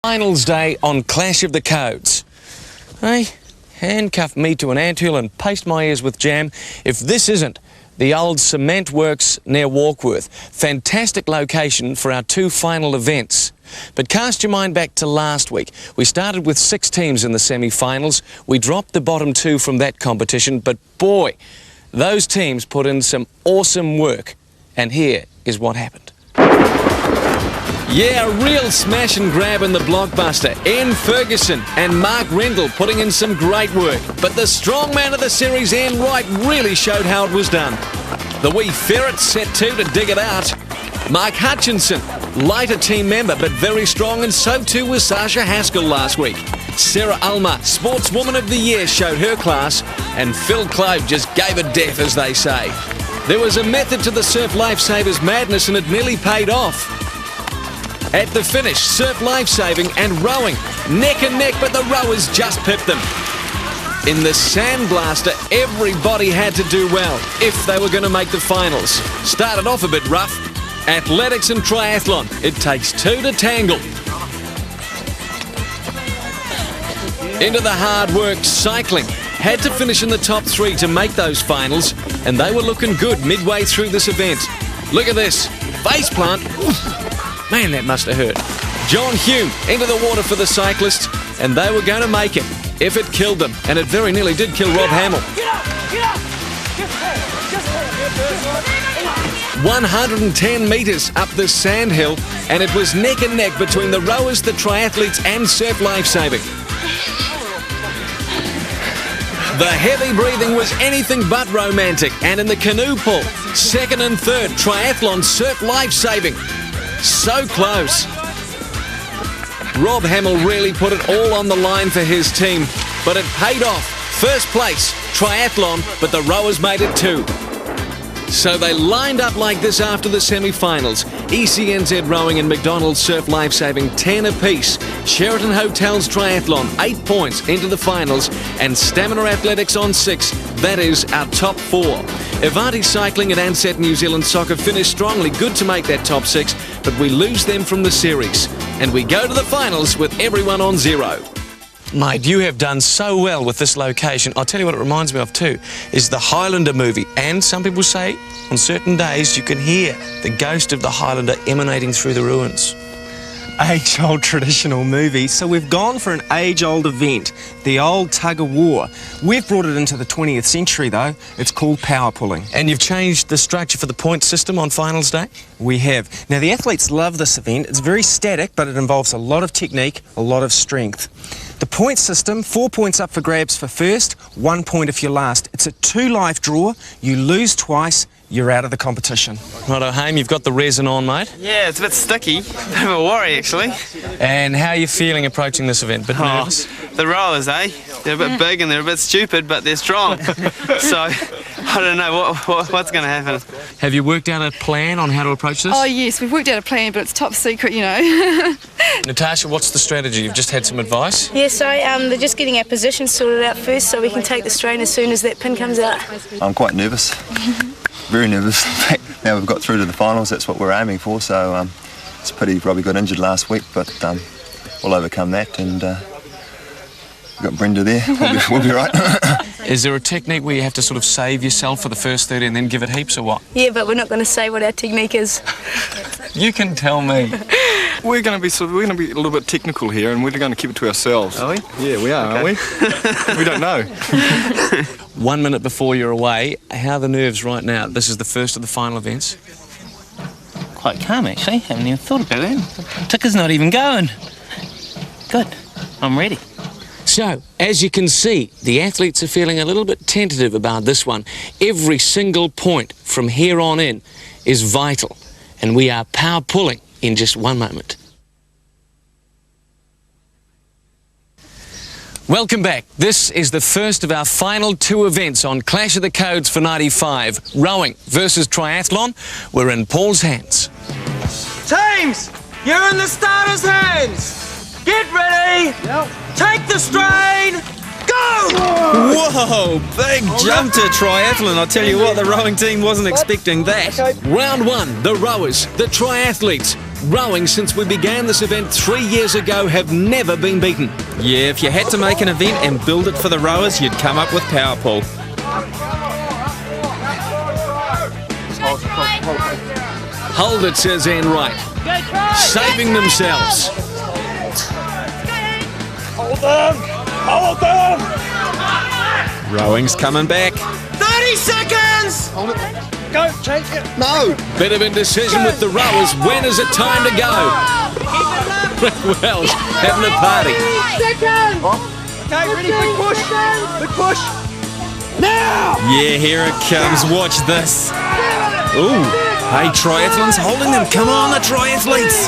Finals day on Clash of the Codes. Hey, handcuff me to an anthill and paste my ears with jam if this isn't the old cement works near Warkworth. Fantastic location for our two final events. But cast your mind back to last week. We started with 6 teams in the semi-finals. We dropped the bottom 2 from that competition, but boy, those teams put in some awesome work. And here is what happened. Yeah, a real smash and grab in the blockbuster. Ian Ferguson and Mark Rendell putting in some great work. But the strong man of the series, Ian Wright, really showed how it was done. The wee ferret set to dig it out. Mark Hutchinson, lighter team member but very strong, and so too was Sasha Haskell last week. Sarah Ulmer, Sportswoman of the Year, showed her class, and Phil Clove just gave a death, as they say. There was a method to the Surf Lifesavers madness, and it nearly paid off. At the finish, surf lifesaving and rowing, neck and neck, but the rowers just pipped them. In the Sandblaster, everybody had to do well if they were going to make the finals. Started off a bit rough. Athletics and triathlon, it takes 2 to tangle. Into the hard work, cycling. Had to finish in the top 3 to make those finals, and they were looking good midway through this event. Look at this, faceplant. Man, that must have hurt. John Hume into the water for the cyclists, and they were going to make it if it killed them, and it very nearly did kill Rob Hamill. 110 metres up the sand hill, and it was neck and neck between the rowers, the triathletes, and surf lifesaving. The heavy breathing was anything but romantic, and in the canoe pull, 2nd and 3rd, triathlon, surf lifesaving. So close. Rob Hamill really put it all on the line for his team, but it paid off. First place, triathlon, but the rowers made it too. So they lined up like this after the semi-finals. ECNZ Rowing and McDonald's Surf Lifesaving 10 apiece. Sheraton Hotels Triathlon 8 points into the finals, and Stamina Athletics on 6. That is our top 4. Avanti Cycling and Ansett New Zealand Soccer finished strongly, good to make that top 6, but we lose them from the series. And we go to the finals with everyone on 0. Mate, you have done so well with this location. I'll tell you what it reminds me of too, is the Highlander movie. And some people say on certain days you can hear the ghost of the Highlander emanating through the ruins. Age-old traditional movie, so we've gone for an age-old event, the old tug-of-war. We've brought it into the 20th century though. It's called power pulling. And you've changed the structure for the point system on finals day? We have. Now the athletes love this event. It's very static, but it involves a lot of technique, a lot of strength. The point system, 4 points up for grabs for first, 1 point if you're last. It's a 2-life draw. You lose twice, you're out of the competition. Righto, Haim, you've got the resin on, mate. Yeah, it's a bit sticky. Bit of a worry, actually. And how are you feeling approaching this event? Bit nervous? The rowers, eh? They're a bit big and they're a bit stupid, but they're strong. So, I don't know what's going to happen. Have you worked out a plan on how to approach this? Oh, yes, we've worked out a plan, but it's top secret, you know. Natasha, what's the strategy? You've just had some advice? Yeah, so they're just getting our position sorted out first so we can take the strain as soon as that pin comes out. I'm quite nervous. Very nervous. In fact, now we've got through to the finals, that's what we're aiming for, so it's a pity Robbie got injured last week, but we'll overcome that, and we've got Brenda there, we'll be right. Is there a technique where you have to sort of save yourself for the first 30 and then give it heaps, or what? Yeah, but we're not going to say what our technique is. You can tell me. We're going to be a little bit technical here, and we're going to keep it to ourselves. Are we? Yeah, we are, aren't we? We don't know. 1 minute before you're away, how are the nerves right now? This is the first of the final events. Quite calm, actually. Haven't even thought about it. The ticker's not even going. Good. I'm ready. So, as you can see, the athletes are feeling a little bit tentative about this one. Every single point from here on in is vital, and we are power pulling in just 1 moment. Welcome back. This is the first of our final 2 events on Clash of the Codes for 95. Rowing versus triathlon. We're in Paul's hands. Teams, you're in the starters' hands. Get ready. Yep. Take the strain. Go! Whoa, big jump to triathlon. I'll tell you what, the rowing team wasn't expecting that. Round 1, the rowers, the triathletes. Rowing since we began this event 3 years ago have never been beaten. Yeah, if you had to make an event and build it for the rowers, you'd come up with power pool. Hold it, says Anne Wright. Saving themselves. Hold them! Hold them! Rowing's coming back. 30 seconds! Hold it. Go, change it. No! Bit of indecision with the rowers. When is it time to go? Wells having a party. Seconds! Okay, ready? Big push! Big push! Now! Yeah, here it comes. Watch this. Ooh, hey, triathlon's holding them. Come on, the triathletes.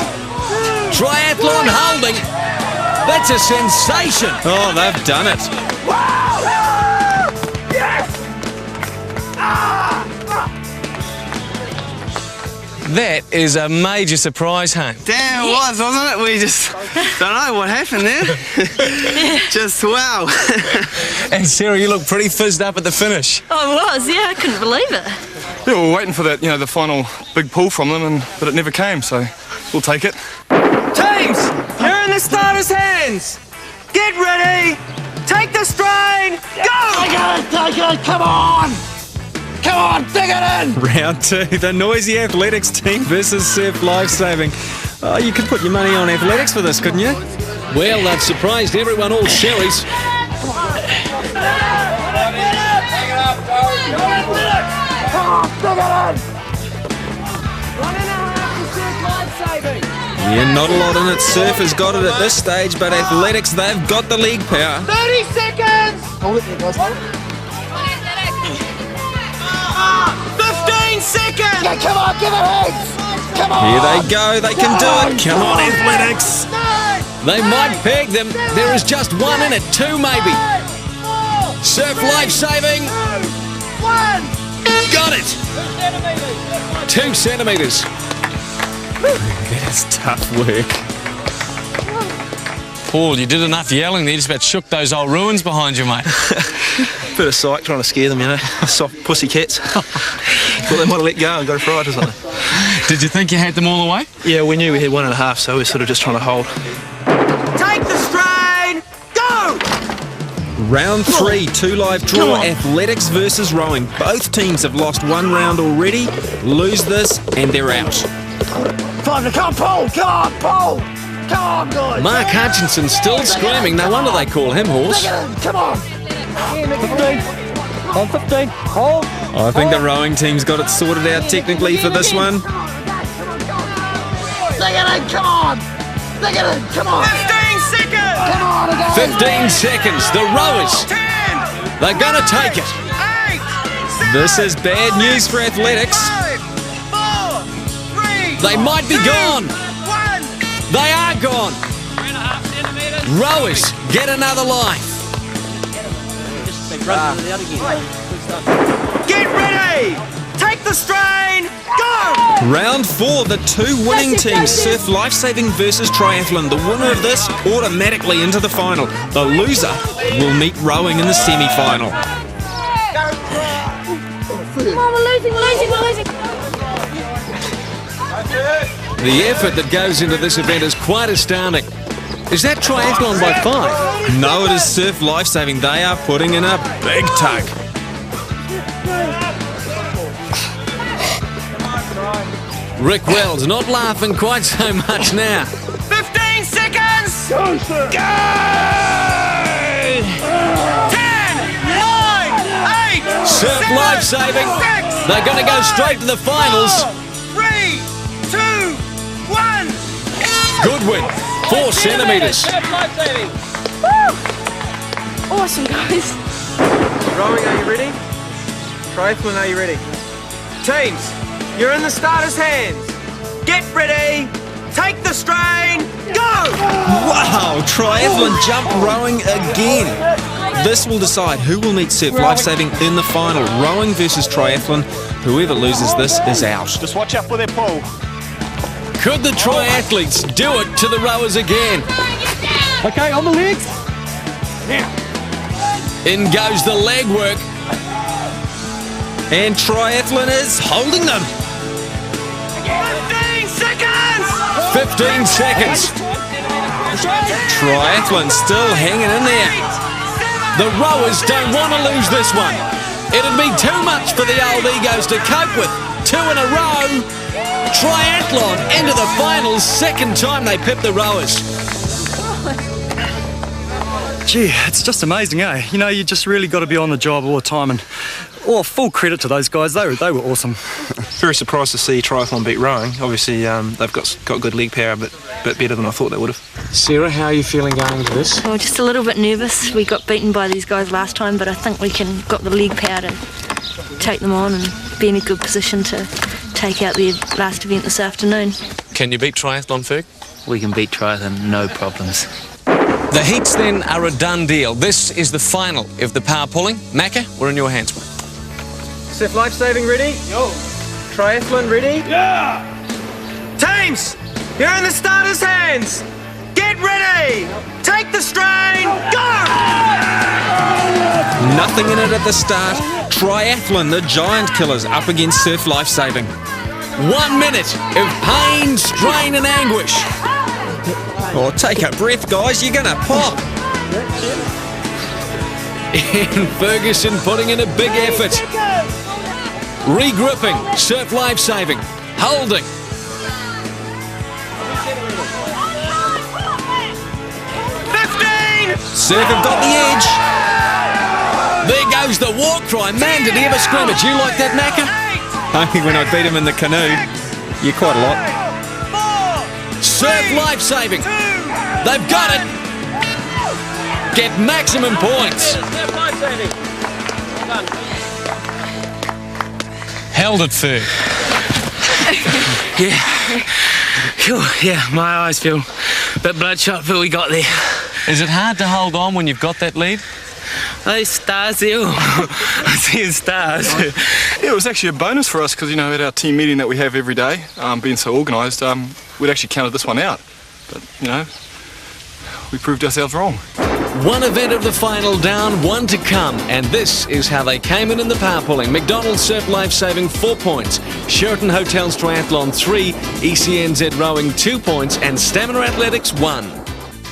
Triathlon holding. That's a sensation. Oh, they've done it. That is a major surprise, Hane. Damn, it was, wasn't it? We just don't know what happened there. Just wow. And Sarah, you look pretty fizzed up at the finish. I was, yeah, I couldn't believe it. Yeah, we were waiting for that, the final big pull from them, but it never came, so we'll take it. Teams, you're in the starters' hands. Get ready. Take the strain. Go! Take it, come on! Come on, dig it in! Round 2, the Noisy Athletics team versus Surf Lifesaving. Oh, you could put your money on athletics for this, couldn't you? Well, they've surprised everyone, all Sherry's. Yeah, not a lot in it. Surf has got it at this stage, but athletics, they've got the league power. 30 seconds! Hold it there, guys. 15 seconds! Yeah, come on, give it heads! Come on! Here they go, they can do it. Come on, athletics! They might peg them. There is just one in it, two maybe. Surf Lifesaving. Got it. 2 centimetres. That is tough work. Paul, you did enough yelling there, you just about shook those old ruins behind you, mate. Bit of psych trying to scare them, soft pussy cats. Thought they might have let go and got a fright or something. Did you think you had them all the way? Yeah, we knew we had 1.5, so we were sort of just trying to hold. Take the strain! Go! Round 3, 2 live draw, athletics versus rowing. Both teams have lost 1 round already. Lose this and they're out. Time to come, Paul! Come on, Paul! Come on, guys! Mark Hutchinson still screaming. No wonder they call him horse. Come on! 15. On 15. Hold. I think the rowing team's got it sorted out technically for this one. Dig it in, come on! Dig it in, come on! 15 seconds! Come on again! 15 seconds. The rowers. 10. They're going to take it. 8. 7. This is bad news for athletics. 5. 4. 3. They might be gone. 1. They are gone. 3.5 centimetres. Rowers get another life. Get ready! Take the strain! Go! Round 4, the 2 winning teams, Surf Lifesaving versus Triathlon. The winner of this automatically into the final. The loser will meet rowing in the semi-final. Come on, we're losing. The effort that goes into this event is quite astounding. Is that triathlon by 5? No, it is Surf Lifesaving. They are putting in a big tug. Rick Wells not laughing quite so much now. 15 seconds! Go! 10, 9, 8, Surf 7, Lifesaving. 6, They're going to go straight to the finals. 3, 2, 1. Goodwin, 4 centimetres. Awesome, guys. Rowing, are you ready? Triathlon, are you ready? Teams, you're in the starters' hands. Get ready. Take the strain. Go! Wow, Triathlon jump rowing again. This will decide who will meet Surf Lifesaving in the final. Rowing versus Triathlon. Whoever loses this is out. Just watch out for their pull. Could the triathletes do it to the rowers again? Okay, on the legs. In goes the leg work. And Triathlon is holding them. 15 seconds! 15 seconds. Triathlon still hanging in there. The rowers don't want to lose this one. It'd be too much for the old egos to cope with. 2 in a row. Triathlon into the finals. Second time they pipped the rowers. Gee, it's just amazing, eh? You know, you just really got to be on the job all the time, and full credit to those guys. They were awesome. Very surprised to see triathlon beat rowing. Obviously, they've got good leg power, but a bit better than I thought they would have. Sarah, how are you feeling going into this? Well, just a little bit nervous. We got beaten by these guys last time, but I think we got the leg power to take them on and be in a good position to take out the last event this afternoon. Can you beat triathlon, Ferg? We can beat triathlon, no problems. The heats then are a done deal. This is the final of the power pulling. Macca, we're in your hands. Surf life saving ready? Yo. Triathlon ready? Yeah! Teams, you're in the starters' hands. Get ready! Take the strain, go! Nothing in it at the start. Triathlon, the giant killers, up against surf life saving. 1 minute of pain, strain and anguish. Oh, take a breath, guys, you're gonna pop. And Ferguson putting in a big effort. Regripping, surf life saving, holding. Surf have got the edge. There goes the war cry. Man, did he ever scream at you like that, Macca? Only when I beat him in the canoe. Yeah, quite a lot. Surf life saving. They've got it. Get maximum points. Held it, Ferg. Yeah. Phew, yeah, my eyes feel a bit bloodshot, but we got there. Is it hard to hold on when you've got that lead? Those stars there. I see stars. Yeah, it was actually a bonus for us because, you know, at our team meeting that we have every day, being so organised, we'd actually counted this one out. But, you know, we proved ourselves wrong. One event of the final down, one to come, and this is how they came in the power pulling. McDonald's Surf Life Saving 4 points, Sheraton Hotels Triathlon 3, ECNZ Rowing 2 points, and Stamina Athletics 1.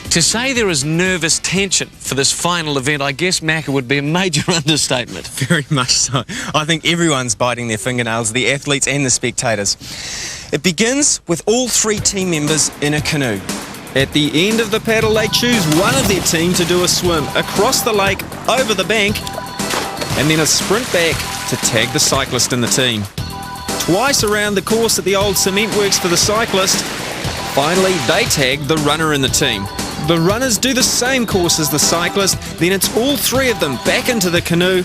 To say there is nervous tension for this final event, I guess, Macca, would be a major understatement. Very much so. I think everyone's biting their fingernails, the athletes and the spectators. It begins with all 3 team members in a canoe. At the end of the paddle, they choose one of their team to do a swim across the lake, over the bank, and then a sprint back to tag the cyclist in the team. Twice around the course at the old cement works for the cyclist. Finally, they tag the runner in the team. The runners do the same course as the cyclist, then it's all 3 of them back into the canoe.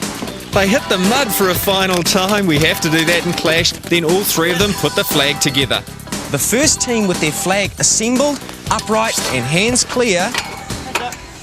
They hit the mud for a final time. We have to do that in Clash. Then all 3 of them put the flag together. The first team with their flag assembled, upright and hands clear,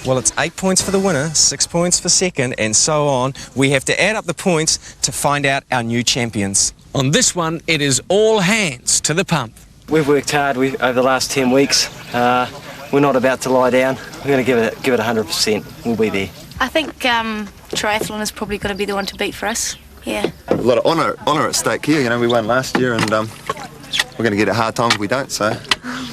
well, it's 8 points for the winner, 6 points for second, and so on. We have to add up the points to find out our new champions. On this one, it is all hands to the pump. We've worked hard over the last 10 weeks. We're not about to lie down. We're going to give it 100%. We'll be there. I think triathlon is probably going to be the one to beat for us. Yeah. A lot of honour at stake here. You know, we won last year, and we're going to get a hard time if we don't. So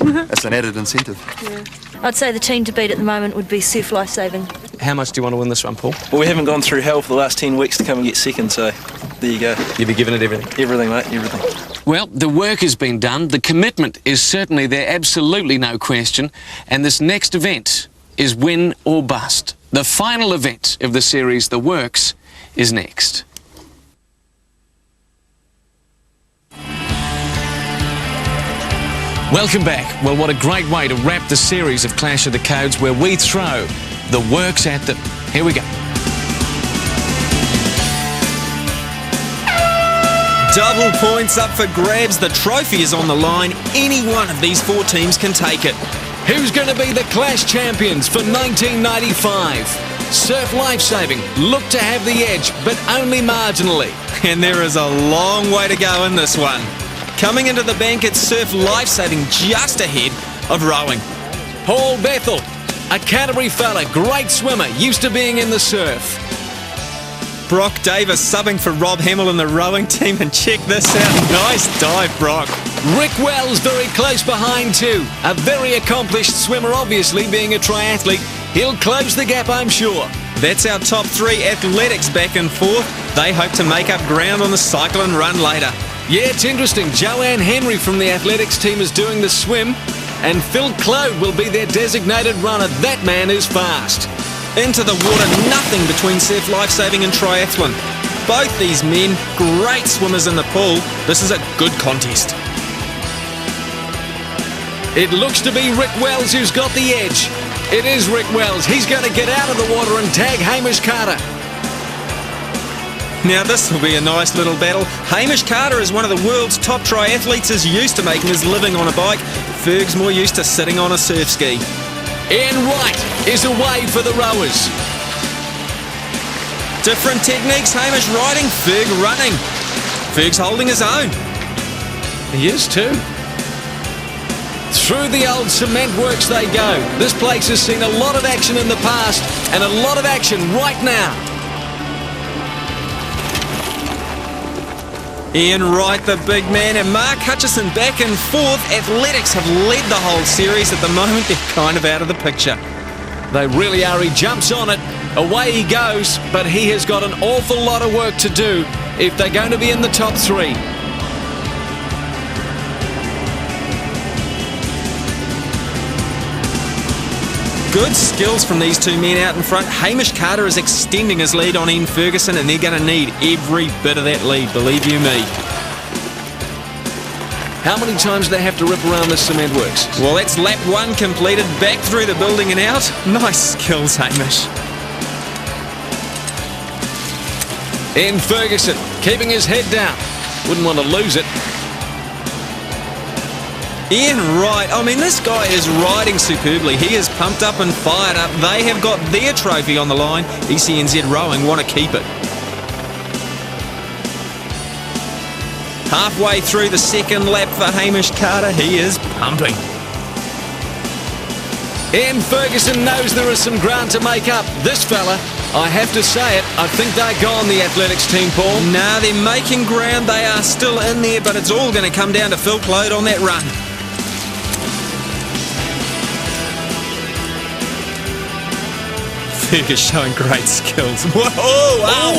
that's an added incentive. Yeah. I'd say the team to beat at the moment would be Surf Life Saving. How much do you want to win this one, Paul? Well, we haven't gone through hell for the last 10 weeks to come and get second, so there you go. You'll be giving it everything? Everything, mate, everything. Well, the work has been done. The commitment is certainly there, absolutely no question. And this next event is win or bust. The final event of the series, The Works, is next. Welcome back. Well, what a great way to wrap the series of Clash of the Codes where we throw the works at them. Here we go. Double points up for grabs. The trophy is on the line. Any one of these 4 teams can take it. Who's going to be the Clash champions for 1995? Surf Life Saving look to have the edge, but only marginally. And there is a long way to go in this one. Coming into the bank, it's Surf Life Saving just ahead of rowing. Paul Bethel, a Canterbury fella, great swimmer, used to being in the surf. Brock Davis subbing for Rob Hamill in the rowing team, and check this out. Nice dive, Brock. Rick Wells very close behind too. A very accomplished swimmer, obviously, being a triathlete. He'll close the gap, I'm sure. That's our top three athletics back and forth. They hope to make up ground on the cycle and run later. Yeah, it's interesting. Joanne Henry from the athletics team is doing the swim, and Phil Claude will be their designated runner. That man is fast. Into the water, nothing between surf lifesaving and triathlon. Both these men, great swimmers in the pool. This is a good contest. It looks to be Rick Wells who's got the edge. It is Rick Wells. He's going to get out of the water and tag Hamish Carter. Now this will be a nice little battle. Hamish Carter is one of the world's top triathletes, is used to making his living on a bike. Ferg's more used to sitting on a surf ski. Ian Wright is away for the rowers. Different techniques, Hamish riding, Ferg running. Ferg's holding his own. He is too. Through the old cement works they go. This place has seen a lot of action in the past and a lot of action right now. Ian Wright, the big man, and Mark Hutchison back and forth. Athletics have led the whole series. At the moment, they're kind of out of the picture. They really are. He jumps on it. Away he goes, but he has got an awful lot of work to do if they're going to be in the top three. Good skills from these two men out in front. Hamish Carter is extending his lead on Ian Ferguson, and they're going to need every bit of that lead, believe you me. How many times do they have to rip around the cement works? Well, that's lap one completed, back through the building and out. Nice skills, Hamish. Ian Ferguson keeping his head down. Wouldn't want to lose it. Ian Wright, I mean, this guy is riding superbly. He is pumped up and fired up. They have got their trophy on the line. ECNZ Rowing want to keep it. Halfway through the second lap for Hamish Carter, he is pumping. Ian Ferguson knows there is some ground to make up. This fella, I have to say it, I think they're gone, the athletics team, Paul. Nah, they're making ground. They are still in there, but it's all going to come down to Phil Claude on that run. Fergus showing great skills. Whoa! Wow!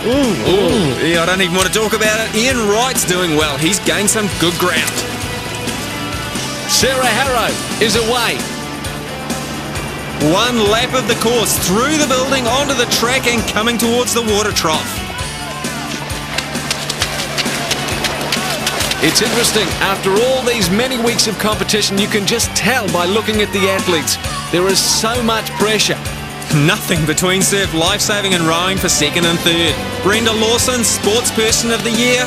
Ooh. Yeah, I don't even want to talk about it. Ian Wright's doing well. He's gained some good ground. Sarah Harrow is away. One lap of the course, through the building, onto the track and coming towards the water trough. It's interesting, after all these many weeks of competition, you can just tell by looking at the athletes. There is so much pressure. Nothing between surf lifesaving and rowing for second and third. Brenda Lawson, Sportsperson of the Year.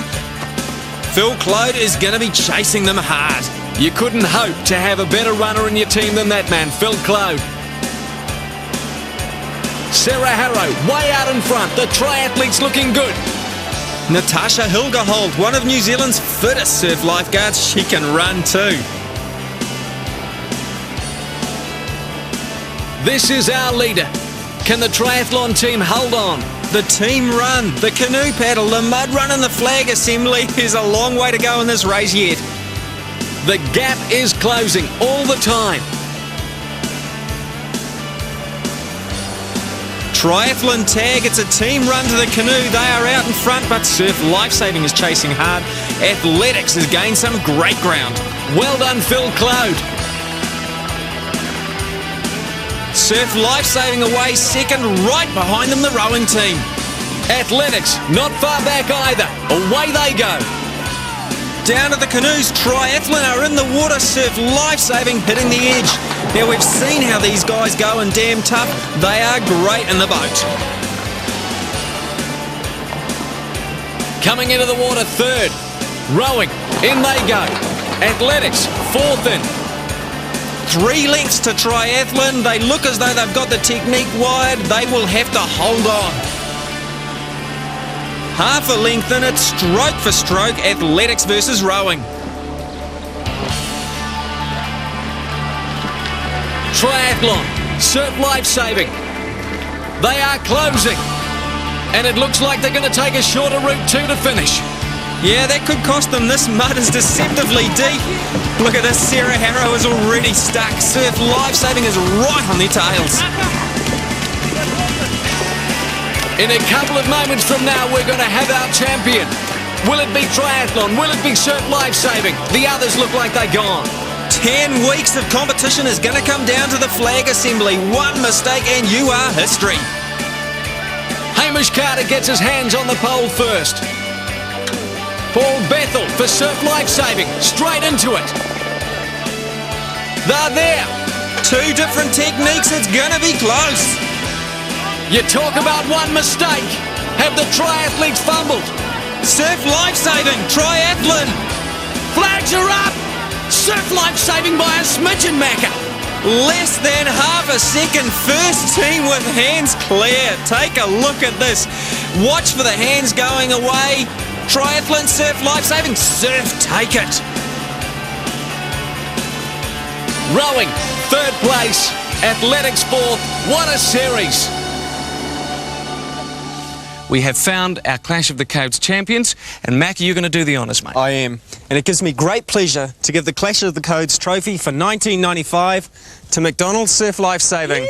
Phil Claude is going to be chasing them hard. You couldn't hope to have a better runner in your team than that man, Phil Claude. Sarah Harrow, way out in front. The triathlete's looking good. Natasha Hilgerhold, one of New Zealand's fittest surf lifeguards. She can run too. This is our leader. Can the triathlon team hold on? The team run, the canoe paddle, the mud run and the flag assembly. There's a long way to go in this race yet. The gap is closing all the time. Triathlon tag, it's a team run to the canoe. They are out in front, but surf lifesaving is chasing hard. Athletics has gained some great ground. Well done, Phil Claude. Surf lifesaving away second, right behind them the rowing team. Athletics not far back either. Away they go. Down to the canoes, triathlon are in the water, surf lifesaving hitting the edge. Now we've seen how these guys go and damn tough. They are great in the boat. Coming into the water third. Rowing, in they go. Athletics, fourth in. 3 lengths to triathlon. They look as though they've got the technique wired. They will have to hold on. Half a length in it, stroke for stroke, athletics versus rowing. Triathlon, surf lifesaving. They are closing. And it looks like they're going to take a shorter route too to finish. Yeah, that could cost them. This mud is deceptively deep. Look at this, Sarah Harrow is already stuck. Surf Lifesaving is right on their tails. In a couple of moments from now, we're going to have our champion. Will it be triathlon? Will it be surf lifesaving? The others look like they're gone. 10 weeks of competition is going to come down to the flag assembly. One mistake and you are history. Hamish Carter gets his hands on the pole first. Paul Bethel for surf lifesaving, straight into it. They're there. 2 different techniques, it's gonna be close. You talk about one mistake. Have the triathletes fumbled? Surf lifesaving, triathlon. Flags are up. Surf lifesaving by a smidgen, Macca. Less than half a second, first team with hands clear. Take a look at this. Watch for the hands going away. Triathlon, surf lifesaving, surf, take it. Rowing, 3rd place. Athletics, 4th. What a series. We have found our Clash of the Codes champions, and Mackie, you're going to do the honours, mate. I am, and it gives me great pleasure to give the Clash of the Codes trophy for 1995 to McDonald's Surf Lifesaving.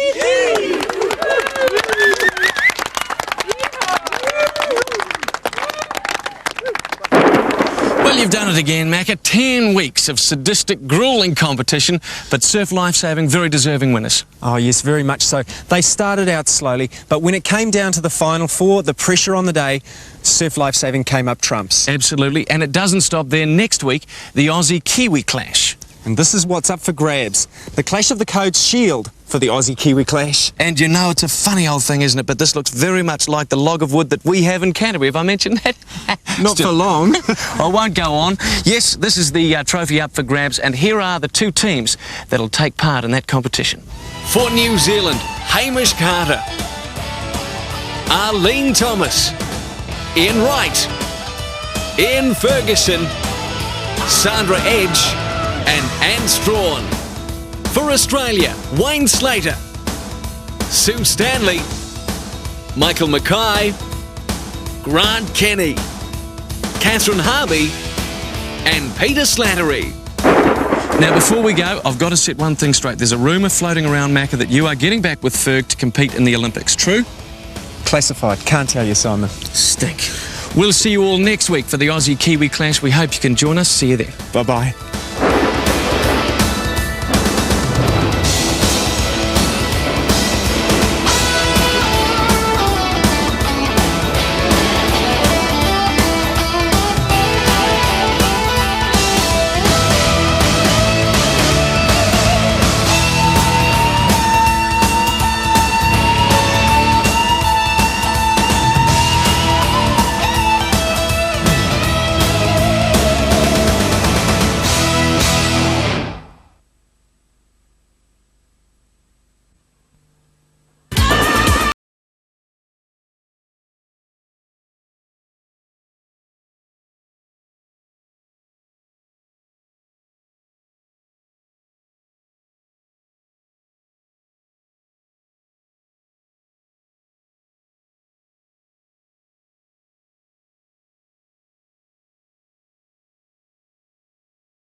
Well, you've done it again, Macca. 10 weeks of sadistic, gruelling competition, but Surf Lifesaving, very deserving winners. Oh yes, very much so. They started out slowly, but when it came down to the final 4, the pressure on the day, Surf Lifesaving came up trumps. Absolutely, and it doesn't stop there. Next week, the Aussie-Kiwi clash. And this is what's up for grabs. The Clash of the Codes shield for the Aussie-Kiwi clash. And you know, it's a funny old thing, isn't it? But this looks very much like the log of wood that we have in Canterbury. Have I mentioned that? Not for long. I won't go on. Yes, this is the trophy up for grabs, and here are the 2 teams that'll take part in that competition. For New Zealand, Hamish Carter, Arlene Thomas, Ian Wright, Ian Ferguson, Sandra Edge, and Anne Strawn. For Australia, Wayne Slater, Sue Stanley, Michael Mackay, Grant Kenny, Catherine Harvey, and Peter Slattery. Now, before we go, I've got to set one thing straight. There's a rumour floating around, Macca, that you are getting back with Ferg to compete in the Olympics. True? Classified. Can't tell you, Simon. Stink. We'll see you all next week for the Aussie-Kiwi clash. We hope you can join us. See you there. Bye-bye.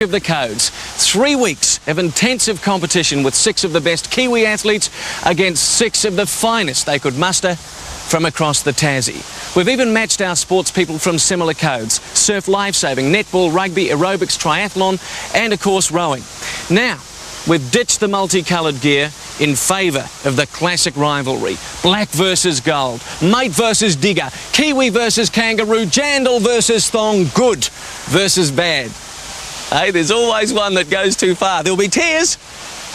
Of the Codes. 3 weeks of intensive competition with 6 of the best Kiwi athletes against 6 of the finest they could muster from across the Tassie. We've even matched our sports people from similar codes: surf lifesaving, netball, rugby, aerobics, triathlon, and of course rowing. Now, we've ditched the multicoloured gear in favour of the classic rivalry. Black versus gold, mate versus digger, Kiwi versus kangaroo, jandal versus thong, good versus bad. Hey, there's always one that goes too far. There'll be tears,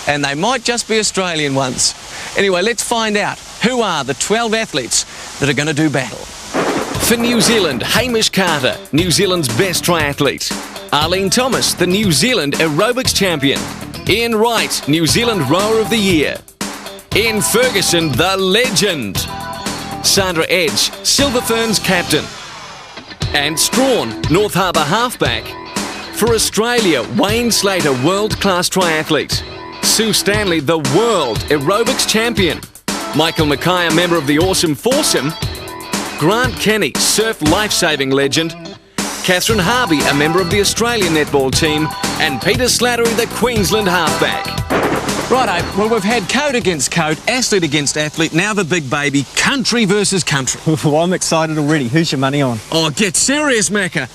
and they might just be Australian ones. Anyway, let's find out who are the 12 athletes that are going to do battle. For New Zealand, Hamish Carter, New Zealand's best triathlete. Arlene Thomas, the New Zealand aerobics champion. Ian Wright, New Zealand rower of the year. Ian Ferguson, the legend. Sandra Edge, Silver Ferns captain. And Strawn, North Harbour halfback. For Australia, Wayne Slater, world-class triathlete. Sue Stanley, the world aerobics champion. Michael Mackay, a member of the Awesome Foursome. Grant Kenny, surf lifesaving legend, Catherine Harvey, a member of the Australian netball team, and Peter Slattery, the Queensland halfback. Righto, well, we've had coat against coat, athlete against athlete, now the big baby, country versus country. Well, I'm excited already. Who's your money on? Oh, get serious, Macca.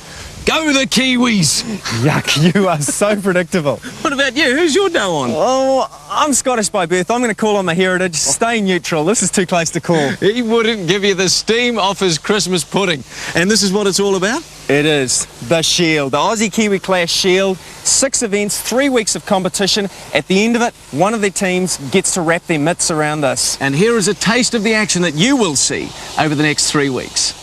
Go the Kiwis. Yuck, you are so predictable. What about you? Who's your dough on? Oh, I'm Scottish by birth. I'm going to call on my heritage. Stay neutral. This is too close to call. He wouldn't give you the steam off his Christmas pudding. And this is what it's all about? It is the Shield, the Aussie Kiwi Clash Shield. 6 events, 3 weeks of competition. At the end of it, one of the teams gets to wrap their mitts around this. And here is a taste of the action that you will see over the next 3 weeks.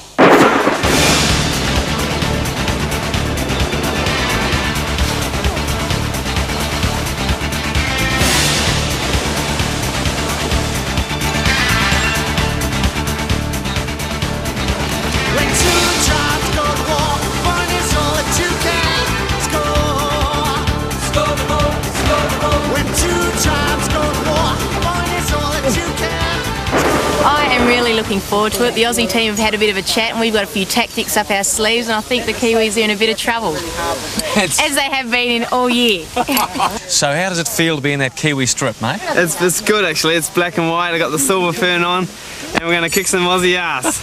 Looking forward to it. The Aussie team have had a bit of a chat and we've got a few tactics up our sleeves, and I think the Kiwis are in a bit of trouble, as they have been in all year. So how does it feel to be in that Kiwi strip, mate? It's good actually. It's black and white. I got the silver fern on, and we're going to kick some Aussie ass.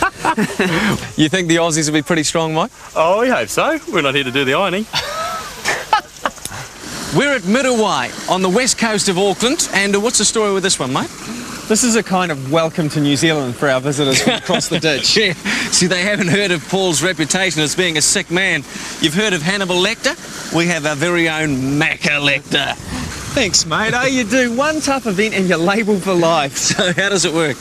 You think the Aussies will be pretty strong, Mike? Oh, we hope so. We're not here to do the ironing. We're at Midawai on the west coast of Auckland, and what's the story with this one, mate? This is a kind of welcome to New Zealand for our visitors from across the ditch. Yeah. See, they haven't heard of Paul's reputation as being a sick man. You've heard of Hannibal Lecter? We have our very own Macca Lecter. Thanks, mate. Oh, you do one tough event and you're labelled for life. So how does it work?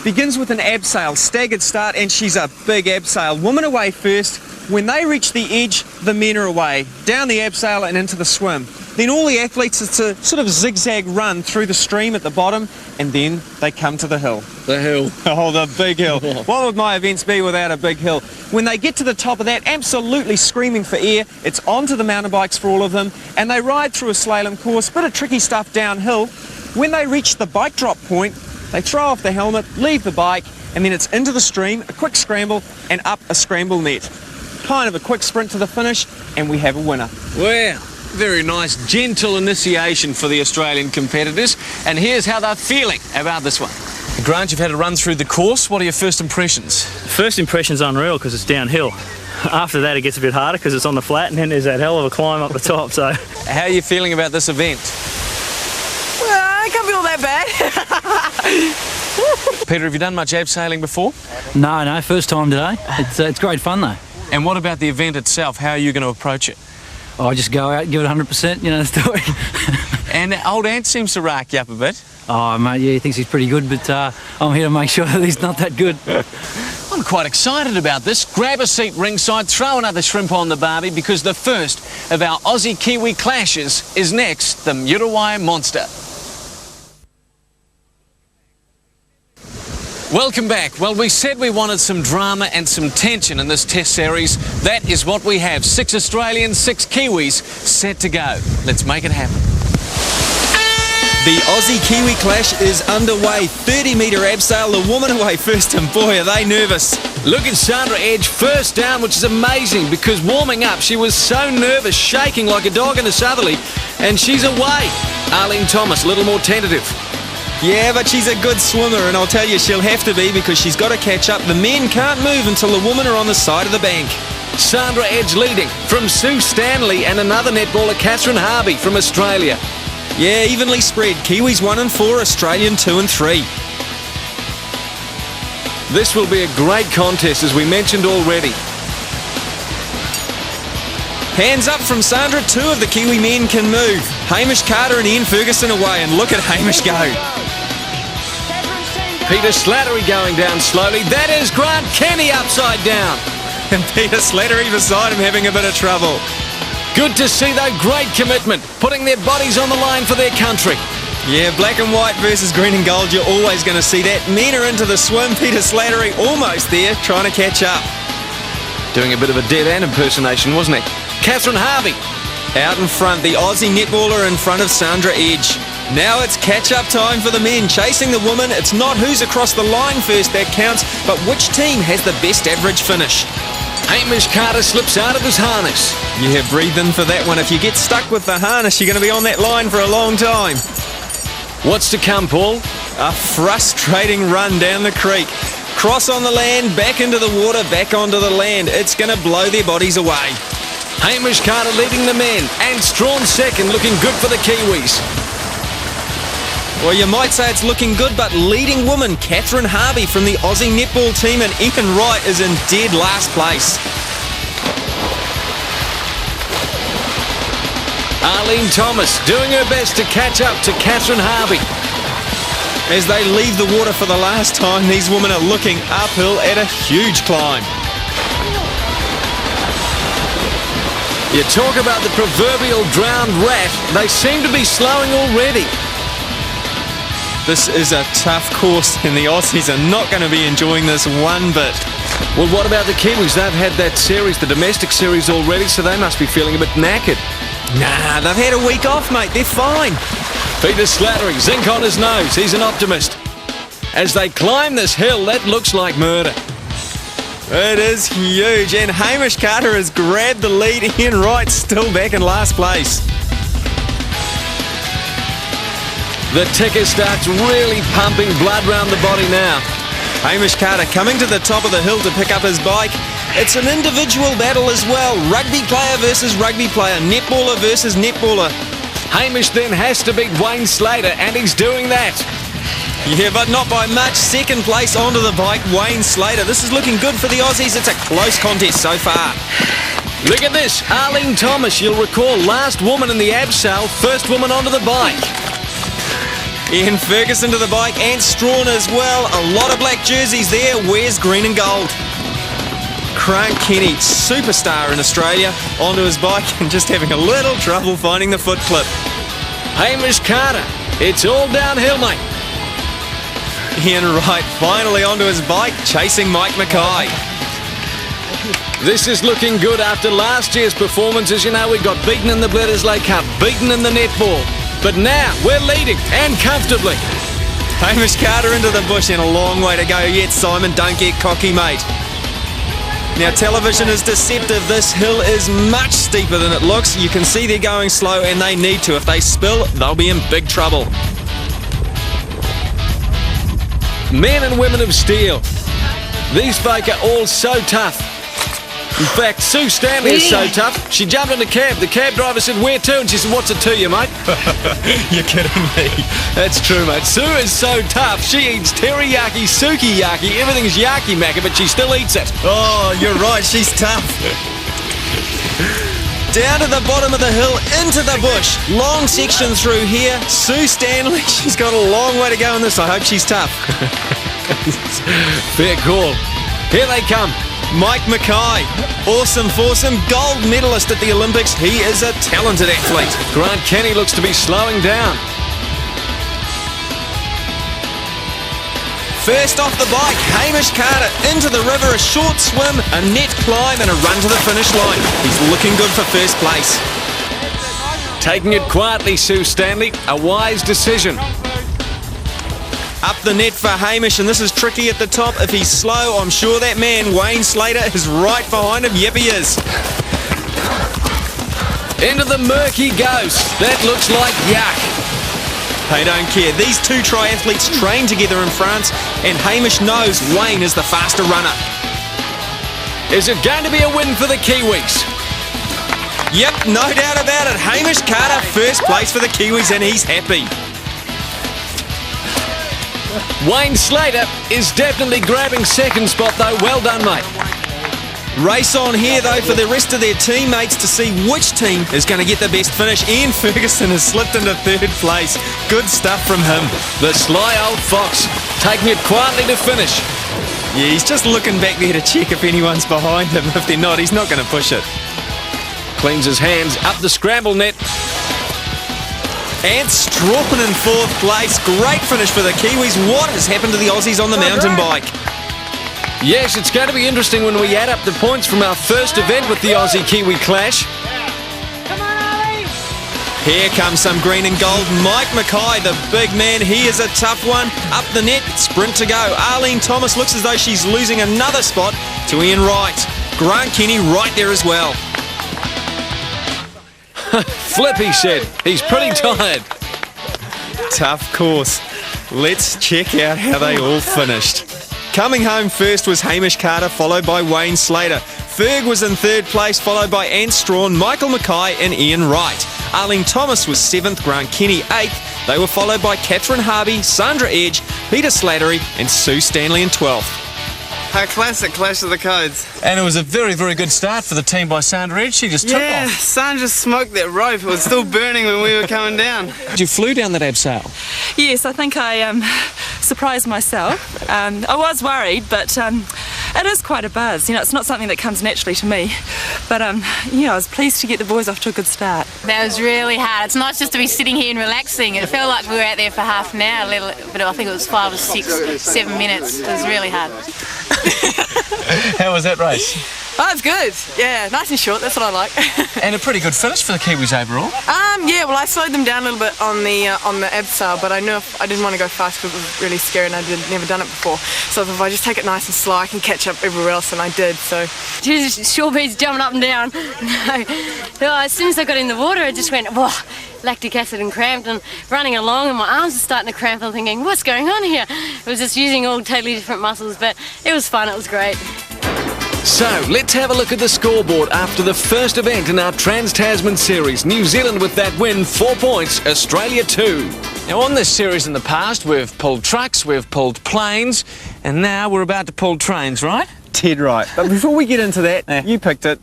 Begins with an abseil, staggered start, and she's a big abseil. Women away first. When they reach the edge, the men are away. Down the abseil and into the swim. Then all the athletes, it's a sort of zigzag run through the stream at the bottom, and then they come to the hill. The hill. Oh, the big hill. What would my events be without a big hill? When they get to the top of that, absolutely screaming for air, it's onto the mountain bikes for all of them, and they ride through a slalom course, bit of tricky stuff downhill. When they reach the bike drop point, they throw off the helmet, leave the bike, and then it's into the stream, a quick scramble, and up a scramble net. Kind of a quick sprint to the finish, and we have a winner. Wow. Very nice, gentle initiation for the Australian competitors. And here's how they're feeling about this one. Grant, you've had a run through the course. What are your first impressions? First impression's unreal because it's downhill. After that, it gets a bit harder because it's on the flat, and then there's that hell of a climb up the top. So, how are you feeling about this event? Well, it can't be all that bad. Peter, have you done much abseiling before? No, first time today. It's great fun though. And what about the event itself? How are you going to approach it? I just go out and give it 100%, you know the story. And old Ant seems to rack you up a bit. Oh, mate, yeah, he thinks he's pretty good, but I'm here to make sure that he's not that good. I'm quite excited about this. Grab a seat ringside, throw another shrimp on the barbie, because the first of our Aussie-Kiwi clashes is next, the Midawai Monster. Welcome back. Well, we said we wanted some drama and some tension in this test series. That is what we have. 6 Australians, 6 Kiwis set to go. Let's make it happen. The Aussie-Kiwi clash is underway. 30-metre abseil, the woman away first, and boy, are they nervous. Look at Sandra Edge first down, which is amazing, because warming up, she was so nervous, shaking like a dog in a southerly, and she's away. Arlene Thomas, a little more tentative. Yeah, but she's a good swimmer, and I'll tell you she'll have to be because she's got to catch up. The men can't move until the women are on the side of the bank. Sandra Edge leading from Sue Stanley and another netballer, Catherine Harvey from Australia. Yeah, evenly spread. Kiwis 1 and 4, Australian 2 and 3. This will be a great contest, as we mentioned already. Hands up from Sandra. 2 of the Kiwi men can move. Hamish Carter and Ian Ferguson away, and look at Hamish go. Peter Slattery going down slowly. That is Grant Kenny upside down. And Peter Slattery beside him having a bit of trouble. Good to see, though. Great commitment, putting their bodies on the line for their country. Yeah, black and white versus green and gold. You're always going to see that. Men are into the swim. Peter Slattery almost there, trying to catch up. Doing a bit of a dead ant impersonation, wasn't he? Catherine Harvey out in front. The Aussie netballer in front of Sandra Edge. Now it's catch-up time for the men. Chasing the women, it's not who's across the line first that counts, but which team has the best average finish. Hamish Carter slips out of his harness. Yeah, breathe in for that one. If you get stuck with the harness, you're going to be on that line for a long time. What's to come, Paul? A frustrating run down the creek. Cross on the land, back into the water, back onto the land. It's going to blow their bodies away. Hamish Carter leading the men, and Strawn second, looking good for the Kiwis. Well, you might say it's looking good, but leading woman, Catherine Harvey from the Aussie netball team, and Ethan Wright is in dead last place. Arlene Thomas doing her best to catch up to Catherine Harvey. As they leave the water for the last time, these women are looking uphill at a huge climb. You talk about the proverbial drowned rat, they seem to be slowing already. This is a tough course, and the Aussies are not going to be enjoying this one bit. Well, what about the Kiwis? They've had that series, the domestic series already, so they must be feeling a bit knackered. Nah, they've had a week off, mate. They're fine. Peter Slattery, zinc on his nose. He's an optimist. As they climb this hill, that looks like murder. It is huge, and Hamish Carter has grabbed the lead. Ian Wright still back in last place. The ticker starts really pumping blood round the body now. Hamish Carter coming to the top of the hill to pick up his bike. It's an individual battle as well. Rugby player versus rugby player. Netballer versus netballer. Hamish then has to beat Wayne Slater, and he's doing that. Yeah, but not by much. Second place onto the bike, Wayne Slater. This is looking good for the Aussies. It's a close contest so far. Look at this. Arlene Thomas, you'll recall, last woman in the abseil, first woman onto the bike. Ian Ferguson to the bike, and Strawn as well. A lot of black jerseys there. Where's green and gold? Grant Kenny, superstar in Australia, onto his bike and just having a little trouble finding the foot clip. Hamish Carter, it's all downhill, mate. Ian Wright finally onto his bike, chasing Mike Mackay. This is looking good after last year's performances. You know, we got beaten in the Bledisloe Cup, beaten in the netball. But now we're leading, and comfortably. Hamish Carter into the bush, and a long way to go yet, Simon. Don't get cocky, mate. Now, television is deceptive. This hill is much steeper than it looks. You can see they're going slow, and they need to. If they spill, they'll be in big trouble. Men and women of steel. These folk are all so tough. In fact, Sue Stanley is so tough, she jumped in the cab. The cab driver said, "Where to?" And she said, "What's it to you, mate?" You're kidding me. That's true, mate. Sue is so tough. She eats teriyaki, sukiyaki, everything's yakimaka, but she still eats it. Oh, you're right. She's tough. Down to the bottom of the hill, into the bush. Long section through here. Sue Stanley, she's got a long way to go in this. I hope she's tough. Fair call. Here they come. Mike Mackay, awesome foursome, gold medalist at the Olympics. He is a talented athlete. Grant Kenny looks to be slowing down. First off the bike, Hamish Carter into the river, a short swim, a net climb and a run to the finish line. He's looking good for first place. Taking it quietly, Sue Stanley, a wise decision. Up the net for Hamish, and this is tricky at the top. If he's slow, I'm sure that man, Wayne Slater, is right behind him. Yep, he is. Into the murky goes. That looks like yuck. They don't care. These two triathletes train together in France, and Hamish knows Wayne is the faster runner. Is it going to be a win for the Kiwis? Yep, no doubt about it. Hamish Carter, first place for the Kiwis, and he's happy. Wayne Slater is definitely grabbing second spot, though. Well done, mate. Race on here, though, for the rest of their teammates to see which team is going to get the best finish. Ian Ferguson has slipped into third place. Good stuff from him. The sly old fox, taking it quietly to finish. Yeah, he's just looking back there to check if anyone's behind him. If they're not, he's not going to push it. Cleans his hands up the scramble net. And Strawn in fourth place. Great finish for the Kiwis. What has happened to the Aussies on the mountain bike? Yes, it's going to be interesting when we add up the points from our first event with the Aussie-Kiwi clash. Here comes some green and gold. Mike Mackay, the big man, he is a tough one. Up the net, sprint to go. Arlene Thomas looks as though she's losing another spot to Ian Wright. Grant Kenny right there as well. Flippy said he's pretty tired. Tough course. Let's check out how they all finished. Coming home first was Hamish Carter, followed by Wayne Slater. Ferg was in third place, followed by Anne Strawn, Michael Mackay and Ian Wright. Arlene Thomas was 7th, Grant Kenny 8th. They were followed by Catherine Harvey, Sandra Edge, Peter Slattery and Sue Stanley in 12th. A classic clash of the codes. And it was a very, very good start for the team by Sandra Edge. She just took Yeah, off. Sandra smoked that rope. It was still burning when we were coming down. You flew down that abseil. Yes, I think I surprised myself. I was worried, but it is quite a buzz. You know, it's not something that comes naturally to me. But, I was pleased to get the boys off to a good start. That was really hard. It's not just to be sitting here and relaxing. It felt like we were out there for half an hour, but I think it was 5 or 6, 7 minutes. It was really hard. How was that race? Oh, it was good. Yeah, nice and short. That's what I like. And a pretty good finish for the Kiwis overall. Yeah. Well, I slowed them down a little bit on the abseil, but I knew I didn't want to go fast because it was really scary and I'd never done it before. So if I just take it nice and slow, I can catch up everywhere else, and I did. So. Just sure beats jumping up and down. No, as soon as I got in the water, it just went whoa. Lactic acid and cramped and running along and my arms are starting to cramp. I'm thinking, what's going on here? It was just using all totally different muscles, but it was fun, it was great. So, let's have a look at the scoreboard after the first event in our Trans-Tasman series. New Zealand with that win, 4 points, Australia 2. Now, on this series in the past, we've pulled trucks, we've pulled planes, and now we're about to pull trains, right? Dead right. But before we get into that, you picked it.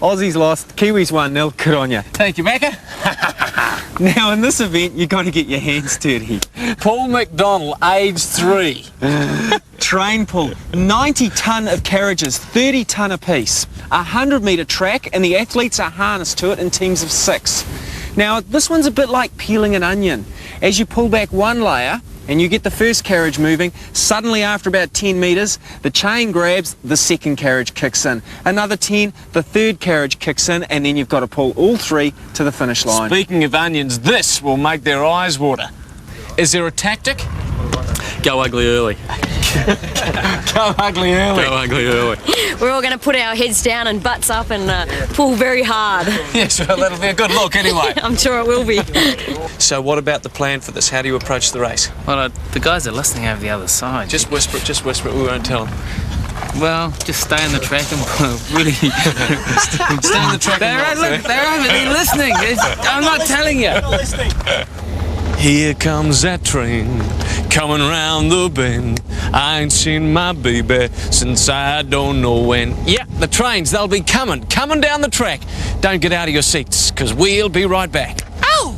Aussies lost, Kiwis 1-0. Good on you. Thank you, Macca. Now, in this event, you've got to get your hands dirty. Paul McDonald, age 3. Train pull. 90 tonne of carriages, 30 tonne apiece. A 100-metre track, and the athletes are harnessed to it in teams of 6. Now, this one's a bit like peeling an onion. As you pull back one layer, and you get the first carriage moving, suddenly after about 10 metres, the chain grabs, the second carriage kicks in. Another 10, the third carriage kicks in, and then you've got to pull all 3 to the finish line. Speaking of onions, this will make their eyes water. Is there a tactic? Go ugly early. Go ugly early. Go ugly early. We're all going to put our heads down and butts up and pull very hard. Yes, well, that'll be a good look anyway. I'm sure it will be. So what about the plan for this? How do you approach the race? Well, the guys are listening over the other side. Just whisper it, we won't tell them. Well, just stay on the track and really stay on the track. They're over there listening. I'm not telling you. Here comes that train, coming round the bend. I ain't seen my baby since I don't know when. Yeah, the trains, they'll be coming down the track. Don't get out of your seats, because we'll be right back. Ow!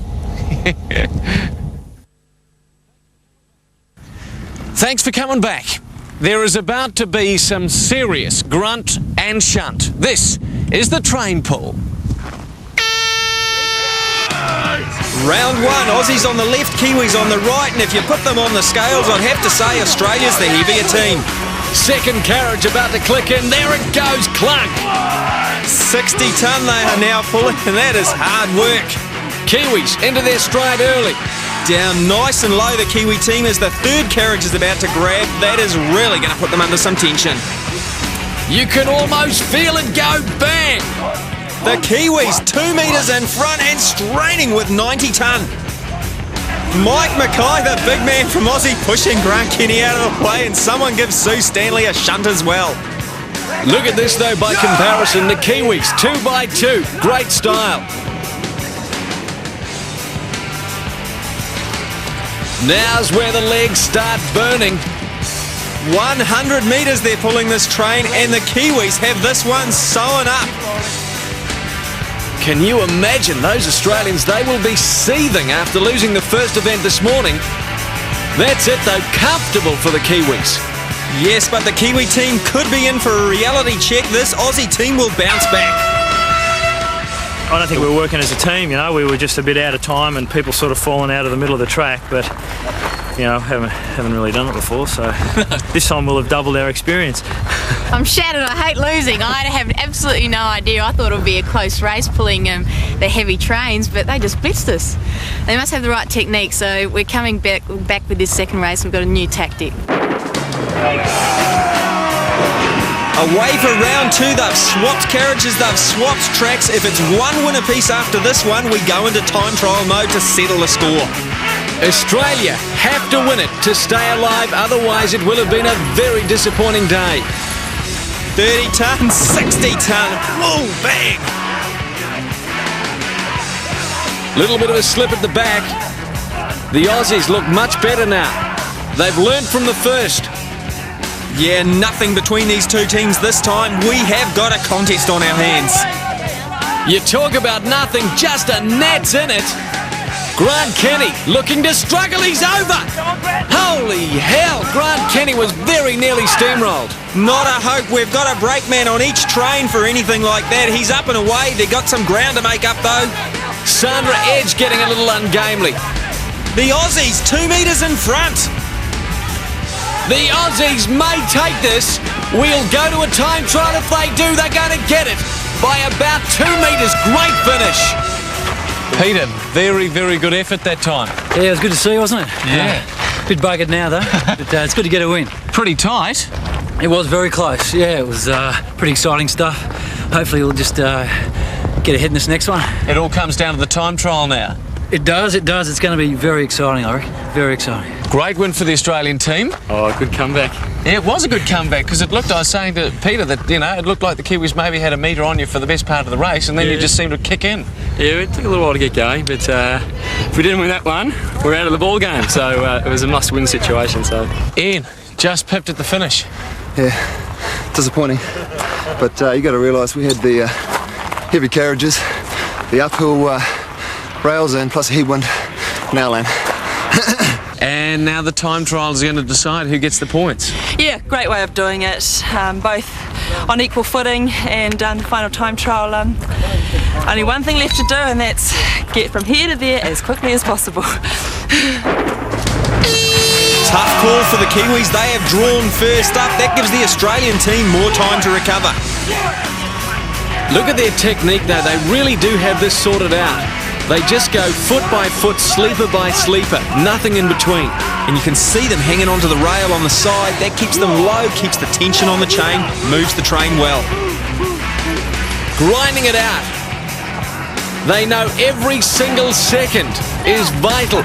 Thanks for coming back. There is about to be some serious grunt and shunt. This is the train pull. Round 1, Aussies on the left, Kiwis on the right, and if you put them on the scales, I'd have to say Australia's the heavier team. Second carriage about to click in. There it goes, clunk. 60 tonne they are now pulling, and that is hard work. Kiwis into their stride early. Down nice and low, the Kiwi team, as the third carriage is about to grab. That is really going to put them under some tension. You can almost feel it go bang. The Kiwis 2 metres in front and straining with 90 tonne. Mike Mackay, the big man from Aussie, pushing Grant Kenny out of the way, and someone gives Sue Stanley a shunt as well. Look at this though, by comparison, the Kiwis 2 by 2, great style. Now's where the legs start burning. 100 metres they're pulling this train, and the Kiwis have this one sewn up. Can you imagine those Australians? They will be seething after losing the first event this morning. That's it though, comfortable for the Kiwis. Yes, but the Kiwi team could be in for a reality check. This Aussie team will bounce back. I don't think we were working as a team, you know. We were just a bit out of time and people sort of falling out of the middle of the track. But You know, haven't really done it before, so this time we'll have doubled our experience. I'm shattered. I hate losing. I have absolutely no idea. I thought it would be a close race pulling the heavy trains, but they just blitzed us. They must have the right technique, so we're coming back with this second race. We've got a new tactic. Away for round 2, they've swapped carriages, they've swapped tracks. If it's one win apiece after this one, we go into time trial mode to settle the score. Australia have to win it to stay alive, otherwise it will have been a very disappointing day. 30 tonne, 60 tonne, whoa, bang! Little bit of a slip at the back. The Aussies look much better now. They've learned from the first. Yeah, nothing between these two teams this time. We have got a contest on our hands. You talk about nothing, just a net's in it. Grant Kenny looking to struggle, he's over! Holy hell, Grant Kenny was very nearly steamrolled. Not a hope, we've got a brakeman on each train for anything like that. He's up and away, they've got some ground to make up though. Sandra Edge getting a little ungainly. The Aussies 2 metres in front. The Aussies may take this. We'll go to a time trial. If they do, they're going to get it by about 2 metres. Great finish. Peter, very, very good effort that time. Yeah, it was good to see, wasn't it? Yeah. Bit buggered now, though. But it's good to get a win. Pretty tight. It was very close. Yeah, it was pretty exciting stuff. Hopefully we'll just get ahead in this next one. It all comes down to the time trial now. It does. It's going to be very exciting, I reckon. Very exciting. Great win for the Australian team. Oh, good comeback. Yeah, it was a good comeback because I was saying to Peter that, it looked like the Kiwis maybe had a metre on you for the best part of the race and then you just seemed to kick in. Yeah, it took a little while to get going, but if we didn't win that one, we're out of the ball game. So it was a must-win situation. So Ian, just pipped at the finish. Yeah, disappointing. But you got to realise we had the heavy carriages, the uphill rails and plus a headwind now land. And now the time trial is going to decide who gets the points. Yeah, great way of doing it. Both on equal footing, and the final time trial, only one thing left to do, and that's get from here to there as quickly as possible. Tough call for the Kiwis. They have drawn first up. That gives the Australian team more time to recover. Look at their technique though. They really do have this sorted out. They just go foot by foot, sleeper by sleeper, nothing in between. And you can see them hanging onto the rail on the side. That keeps them low, keeps the tension on the chain, moves the train well. Grinding it out. They know every single second is vital.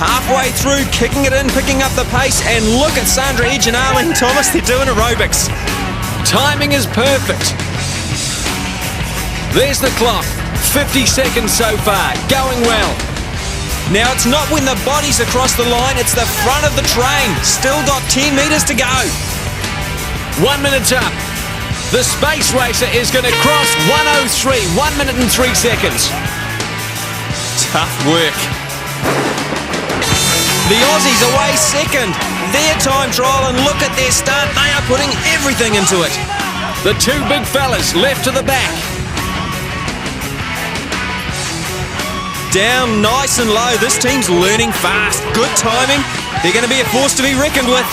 Halfway through, kicking it in, picking up the pace, and look at Sandra Edge and Arlene Thomas, they're doing aerobics. Timing is perfect. There's the clock. 50 seconds so far. Going well. Now it's not when the body's across the line, it's the front of the train. Still got 10 metres to go. 1 minute's up. The Space Racer is going to cross 1:03. 1 minute and 3 seconds. Tough work. The Aussies away second. Their time trial, and look at their start. They are putting everything into it. The two big fellas left to the back. Down nice and low. This team's learning fast. Good timing. They're going to be a force to be reckoned with.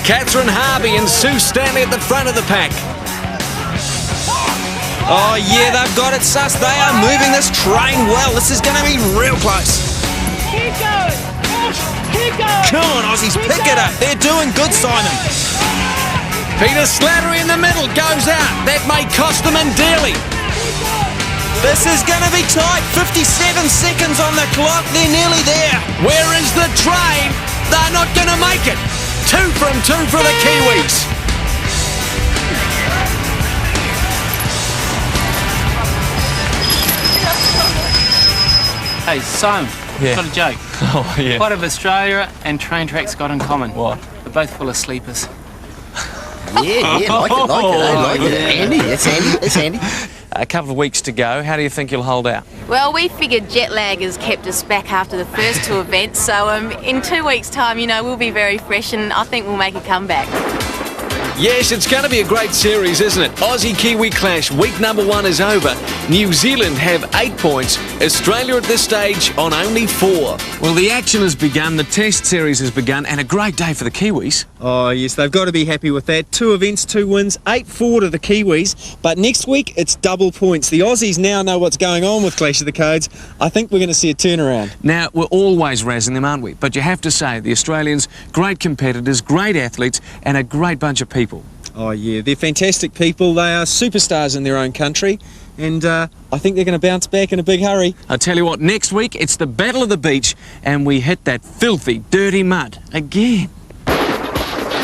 Catherine Harvey and Sue Stanley at the front of the pack. Oh yeah, they've got it sus. They are moving this train well. This is going to be real close. Keep going. Keep going. Come on, Aussies, pick it up. They're doing good, Simon. Peter Slattery in the middle goes out. That may cost them dearly. This is going to be tight. 57 seconds on the clock. They're nearly there. Where is the train? They're not going to make it. 2 from 2 for the Kiwis. Hey, Simon, Yeah. got a joke. Oh, yeah. What have Australia and train tracks got in common? What? They're both full of sleepers. Yeah, like it. Handy, it's handy. A couple of weeks to go. How do you think you'll hold out? Well, we figured jet lag has kept us back after the first 2 events, so in 2 weeks' time, we'll be very fresh, and I think we'll make a comeback. Yes, it's going to be a great series, isn't it? Aussie-Kiwi clash. Week number 1 is over. New Zealand have 8 points. Australia at this stage on only 4. Well, the action has begun, the Test series has begun, and a great day for the Kiwis. Oh, yes, they've got to be happy with that. 2 events, 2 wins, 8-4 to the Kiwis. But next week, it's double points. The Aussies now know what's going on with Clash of the Codes. I think we're going to see a turnaround. Now, we're always razzing them, aren't we? But you have to say, the Australians, great competitors, great athletes, and a great bunch of people. Oh, yeah, they're fantastic people. They are superstars in their own country. And I think they're going to bounce back in a big hurry. I tell you what, next week, it's the Battle of the Beach, and we hit that filthy, dirty mud again.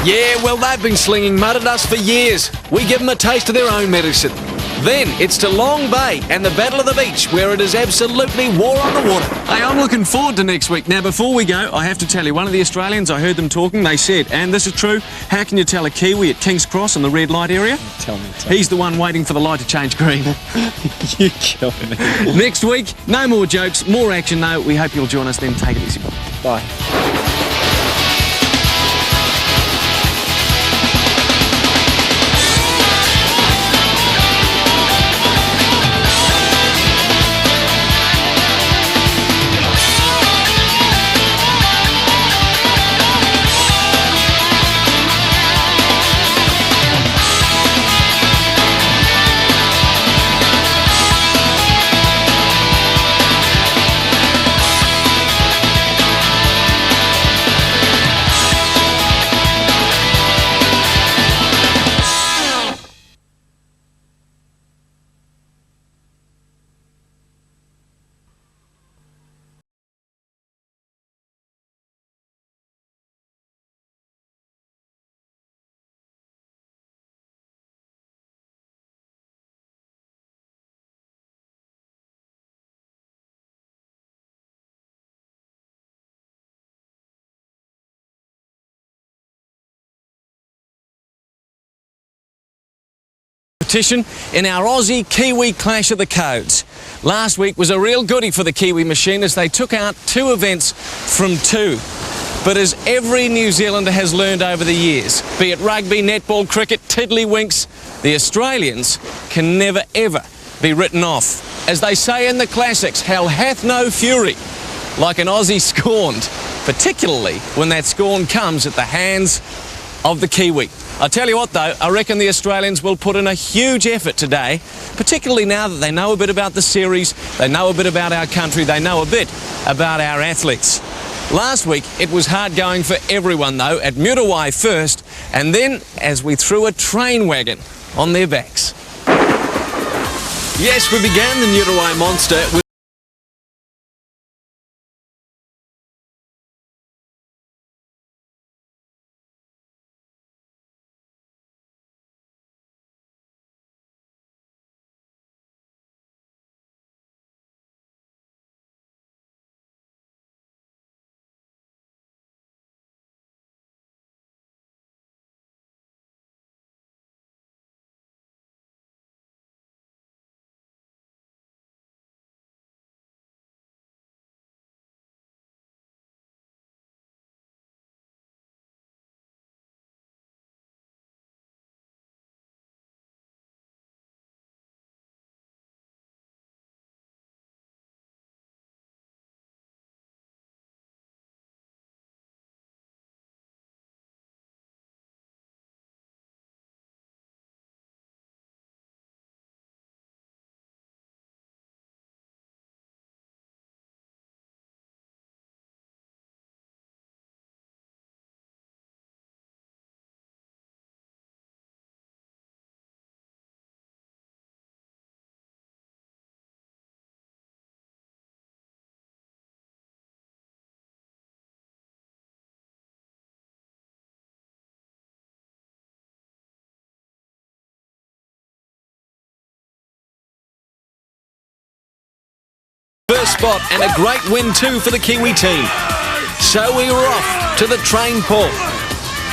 Yeah, well, they've been slinging mud at us for years. We give them a taste of their own medicine. Then it's to Long Bay and the Battle of the Beach, where it is absolutely war on the water. Hey, I'm looking forward to next week. Now, before we go, I have to tell you, one of the Australians, I heard them talking, they said, and this is true, how can you tell a Kiwi at King's Cross in the red light area? Tell me. He's the one waiting for the light to change green. You kill me. Next week, no more jokes, more action though. We hope you'll join us then. Take it easy. Bye. In our Aussie-Kiwi Clash of the Codes. Last week was a real goodie for the Kiwi machine as they took out 2 events from 2. But as every New Zealander has learned over the years, be it rugby, netball, cricket, tiddlywinks, the Australians can never ever be written off. As they say in the classics, hell hath no fury like an Aussie scorned, particularly when that scorn comes at the hands of the Kiwi. I tell you what though, I reckon the Australians will put in a huge effort today, particularly now that they know a bit about the series, they know a bit about our country, they know a bit about our athletes. Last week it was hard going for everyone though, at Muriwai first, and then as we threw a train wagon on their backs. Yes, we began the Muriwai Monster with first spot and a great win too for the Kiwi team. So we were off to the train pull.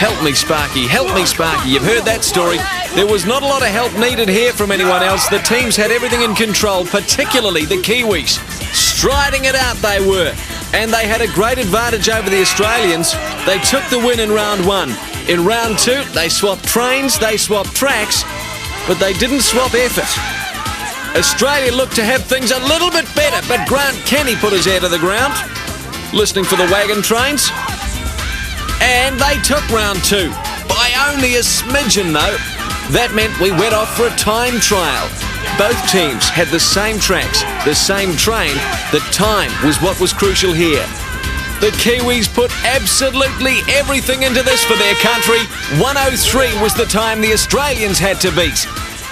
Help me, Sparky, help me, Sparky. You've heard that story. There was not a lot of help needed here from anyone else. The teams had everything in control, particularly the Kiwis. Striding it out they were. And they had a great advantage over the Australians. They took the win in round 1. In round 2, they swapped trains, they swapped tracks, but they didn't swap effort. Australia looked to have things a little bit better, but Grant Kenny put his ear to the ground, listening for the wagon trains. And they took round 2, by only a smidgen though. That meant we went off for a time trial. Both teams had the same tracks, the same train. The time was what was crucial here. The Kiwis put absolutely everything into this for their country. 103 was the time the Australians had to beat.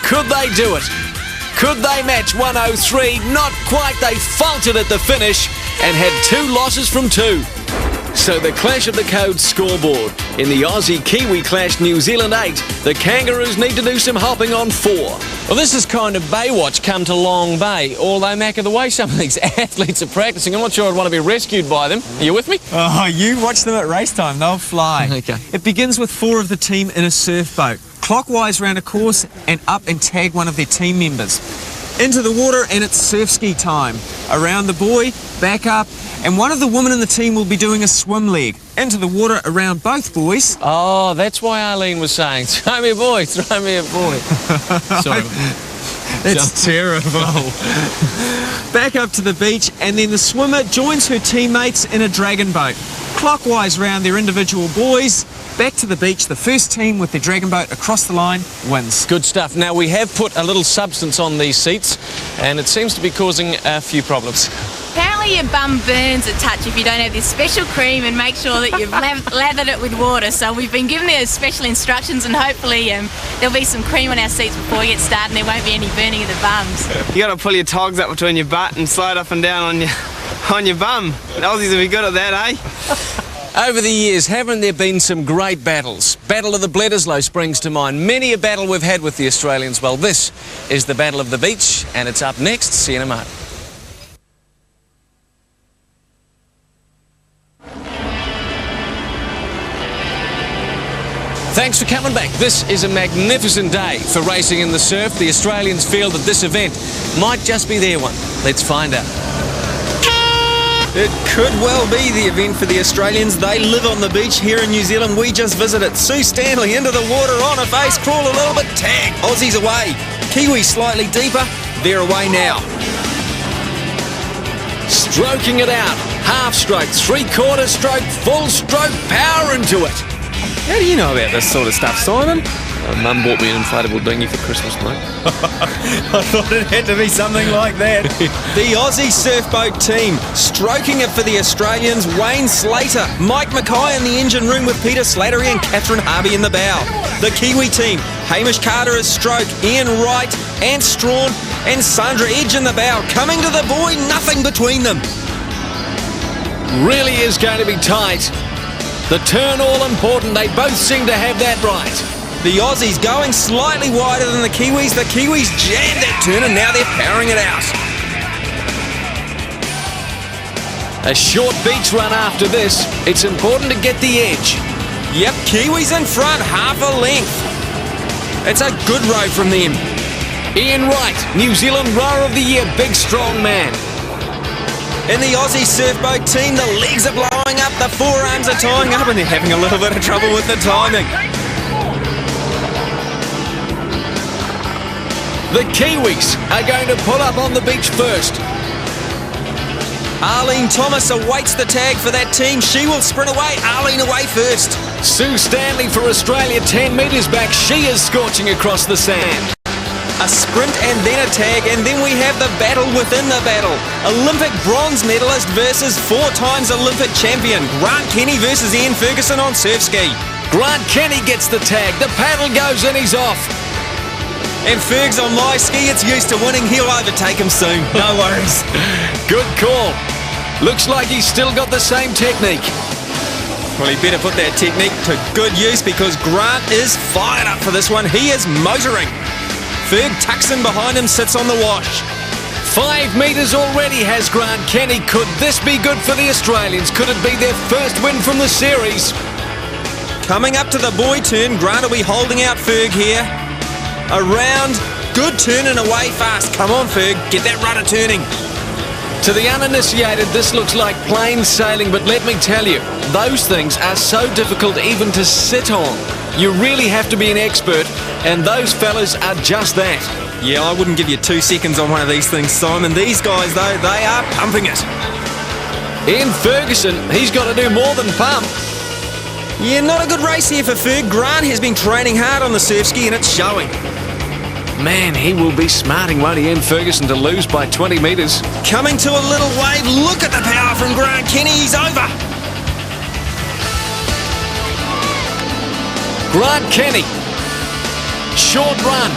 Could they do it? Could they match 103? Not quite. They faltered at the finish and had 2 losses from 2. So the Clash of the Codes scoreboard. In the Aussie-Kiwi clash, New Zealand 8, the Kangaroos need to do some hopping on 4. Well, this is kind of Baywatch come to Long Bay, although, Macca, the way some of these athletes are practising, I'm not sure I'd want to be rescued by them. Are you with me? Oh, you watch them at race time. They'll fly. Okay. It begins with 4 of the team in a surf boat, clockwise round a course and up and tag one of their team members. Into the water and it's surf ski time. Around the buoy, back up, and one of the women in the team will be doing a swim leg. Into the water around both buoys. Oh, that's why Arlene was saying, throw me a buoy, throw me a buoy. Sorry. That's terrible. Back up to the beach, and then the swimmer joins her teammates in a dragon boat. Clockwise round their individual buoys. Back to the beach, the first team with their dragon boat across the line wins. Good stuff. Now, we have put a little substance on these seats, and it seems to be causing a few problems. Apparently your bum burns a touch if you don't have this special cream, and make sure that you've lathered it with water. So we've been given those special instructions, and hopefully there'll be some cream on our seats before we get started and there won't be any burning of the bums. You got to pull your togs up between your butt and slide up and down on your bum. The Aussies will be good at that, eh? Over the years, haven't there been some great battles? Battle of the Bledisloe springs to mind. Many a battle we've had with the Australians. Well, this is the Battle of the Beach, and it's up next. See you in a moment. Thanks for coming back. This is a magnificent day for racing in the surf. The Australians feel that this event might just be their one. Let's find out. It could well be the event for the Australians. They live on the beach here in New Zealand. We just visited. Sue Stanley into the water on a face, crawl a little bit, tag. Aussies away. Kiwis slightly deeper. They're away now. Stroking it out. Half stroke, 3/4 stroke, full stroke, power into it. How do you know about this sort of stuff, Simon? Mum bought me an inflatable dinghy for Christmas, mate. I thought it had to be something like that. The Aussie surf boat team stroking it for the Australians. Wayne Slater, Mike Mackay in the engine room with Peter Slattery and Catherine Harvey in the bow. The Kiwi team, Hamish Carter is stroke, Ian Wright, Ant Strawn and Sandra Edge in the bow. Coming to the buoy, nothing between them. Really is going to be tight. The turn all important. They both seem to have that right. The Aussies going slightly wider than the Kiwis. The Kiwis jammed that turn and now they're powering it out. A short beach run after this. It's important to get the edge. Yep, Kiwis in front, half a length. It's a good row from them. Ian Wright, New Zealand Rower of the Year, big strong man. In the Aussie surf boat team, the legs are blowing up, the forearms are tying up, and they're having a little bit of trouble with the timing. The Kiwis are going to pull up on the beach first. Arlene Thomas awaits the tag for that team. She will sprint away. Arlene away first. Sue Stanley for Australia, 10 metres back. She is scorching across the sand. A sprint and then a tag, and then we have the battle within the battle. Olympic bronze medalist versus 4 times Olympic champion. Grant Kenny versus Ian Ferguson on surf ski. Grant Kenny gets the tag. The paddle goes and he's off. And Fergs on my ski, it's used to winning. He'll overtake him soon. No worries. Good call. Looks like he's still got the same technique. Well, he better put that technique to good use because Grant is fired up for this one. He is motoring. Ferg tucks in behind him, sits on the wash. 5 metres already has Grant Kenny. Could this be good for the Australians? Could it be their first win from the series? Coming up to the buoy turn, Grant will be holding out Ferg here. Around, good turn and away fast. Come on, Ferg, get that rudder turning. To the uninitiated, this looks like plain sailing, but let me tell you, those things are so difficult even to sit on. You really have to be an expert, and those fellas are just that. Yeah, I wouldn't give you 2 seconds on one of these things, Simon. These guys, though, they are pumping it. Ian Ferguson, he's got to do more than pump. Yeah, not a good race here for Ferg. Grant has been training hard on the surf ski, and it's showing. Man, he will be smarting, won't he, Ian Ferguson, to lose by 20 metres. Coming to a little wave. Look at the power from Grant Kenny. He's over. Grant Kenny. Short run.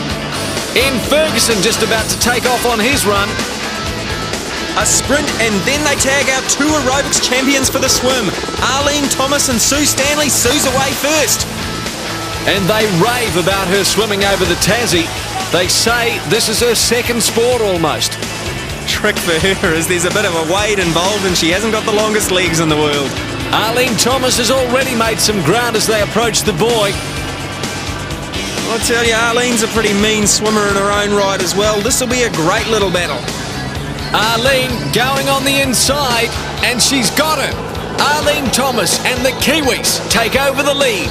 Ian Ferguson just about to take off on his run. A sprint, and then they tag out 2 aerobics champions for the swim. Arlene Thomas and Sue Stanley. Sue's away first. And they rave about her swimming over the Tassie. They say this is her second sport almost. Trick for her is there's a bit of a wade involved, and she hasn't got the longest legs in the world. Arlene Thomas has already made some ground as they approach the buoy. I tell you, Arlene's a pretty mean swimmer in her own right as well. This will be a great little battle. Arlene going on the inside, and she's got it. Arlene Thomas and the Kiwis take over the lead.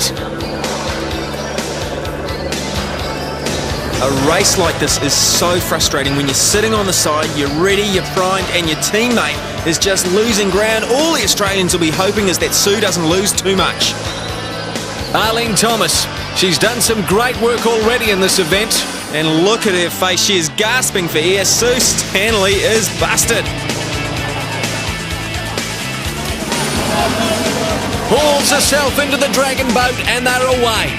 A race like this is so frustrating when you're sitting on the side, you're ready, you're primed, and your teammate is just losing ground. All the Australians will be hoping is that Sue doesn't lose too much. Arlene Thomas, she's done some great work already in this event. And look at her face, she is gasping for air. Sue Stanley is busted. Hauls herself into the dragon boat and they're away.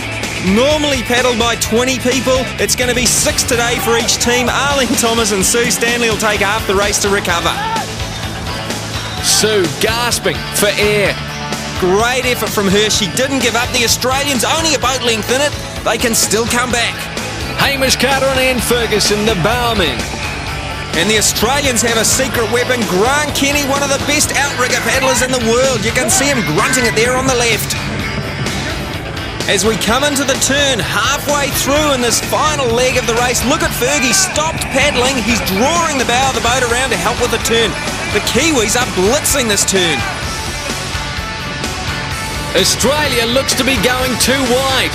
Normally paddled by 20 people, it's going to be 6 today for each team. Arlene Thomas and Sue Stanley will take half the race to recover. Sue gasping for air. Great effort from her. She didn't give up. The Australians only a boat length in it. They can still come back. Hamish Carter and Ian Ferguson, the bowermen. And the Australians have a secret weapon. Grant Kenny, one of the best outrigger paddlers in the world. You can see him grunting it there on the left. As we come into the turn, halfway through in this final leg of the race, look at Fergie, stopped paddling. He's drawing the bow of the boat around to help with the turn. The Kiwis are blitzing this turn. Australia looks to be going too wide.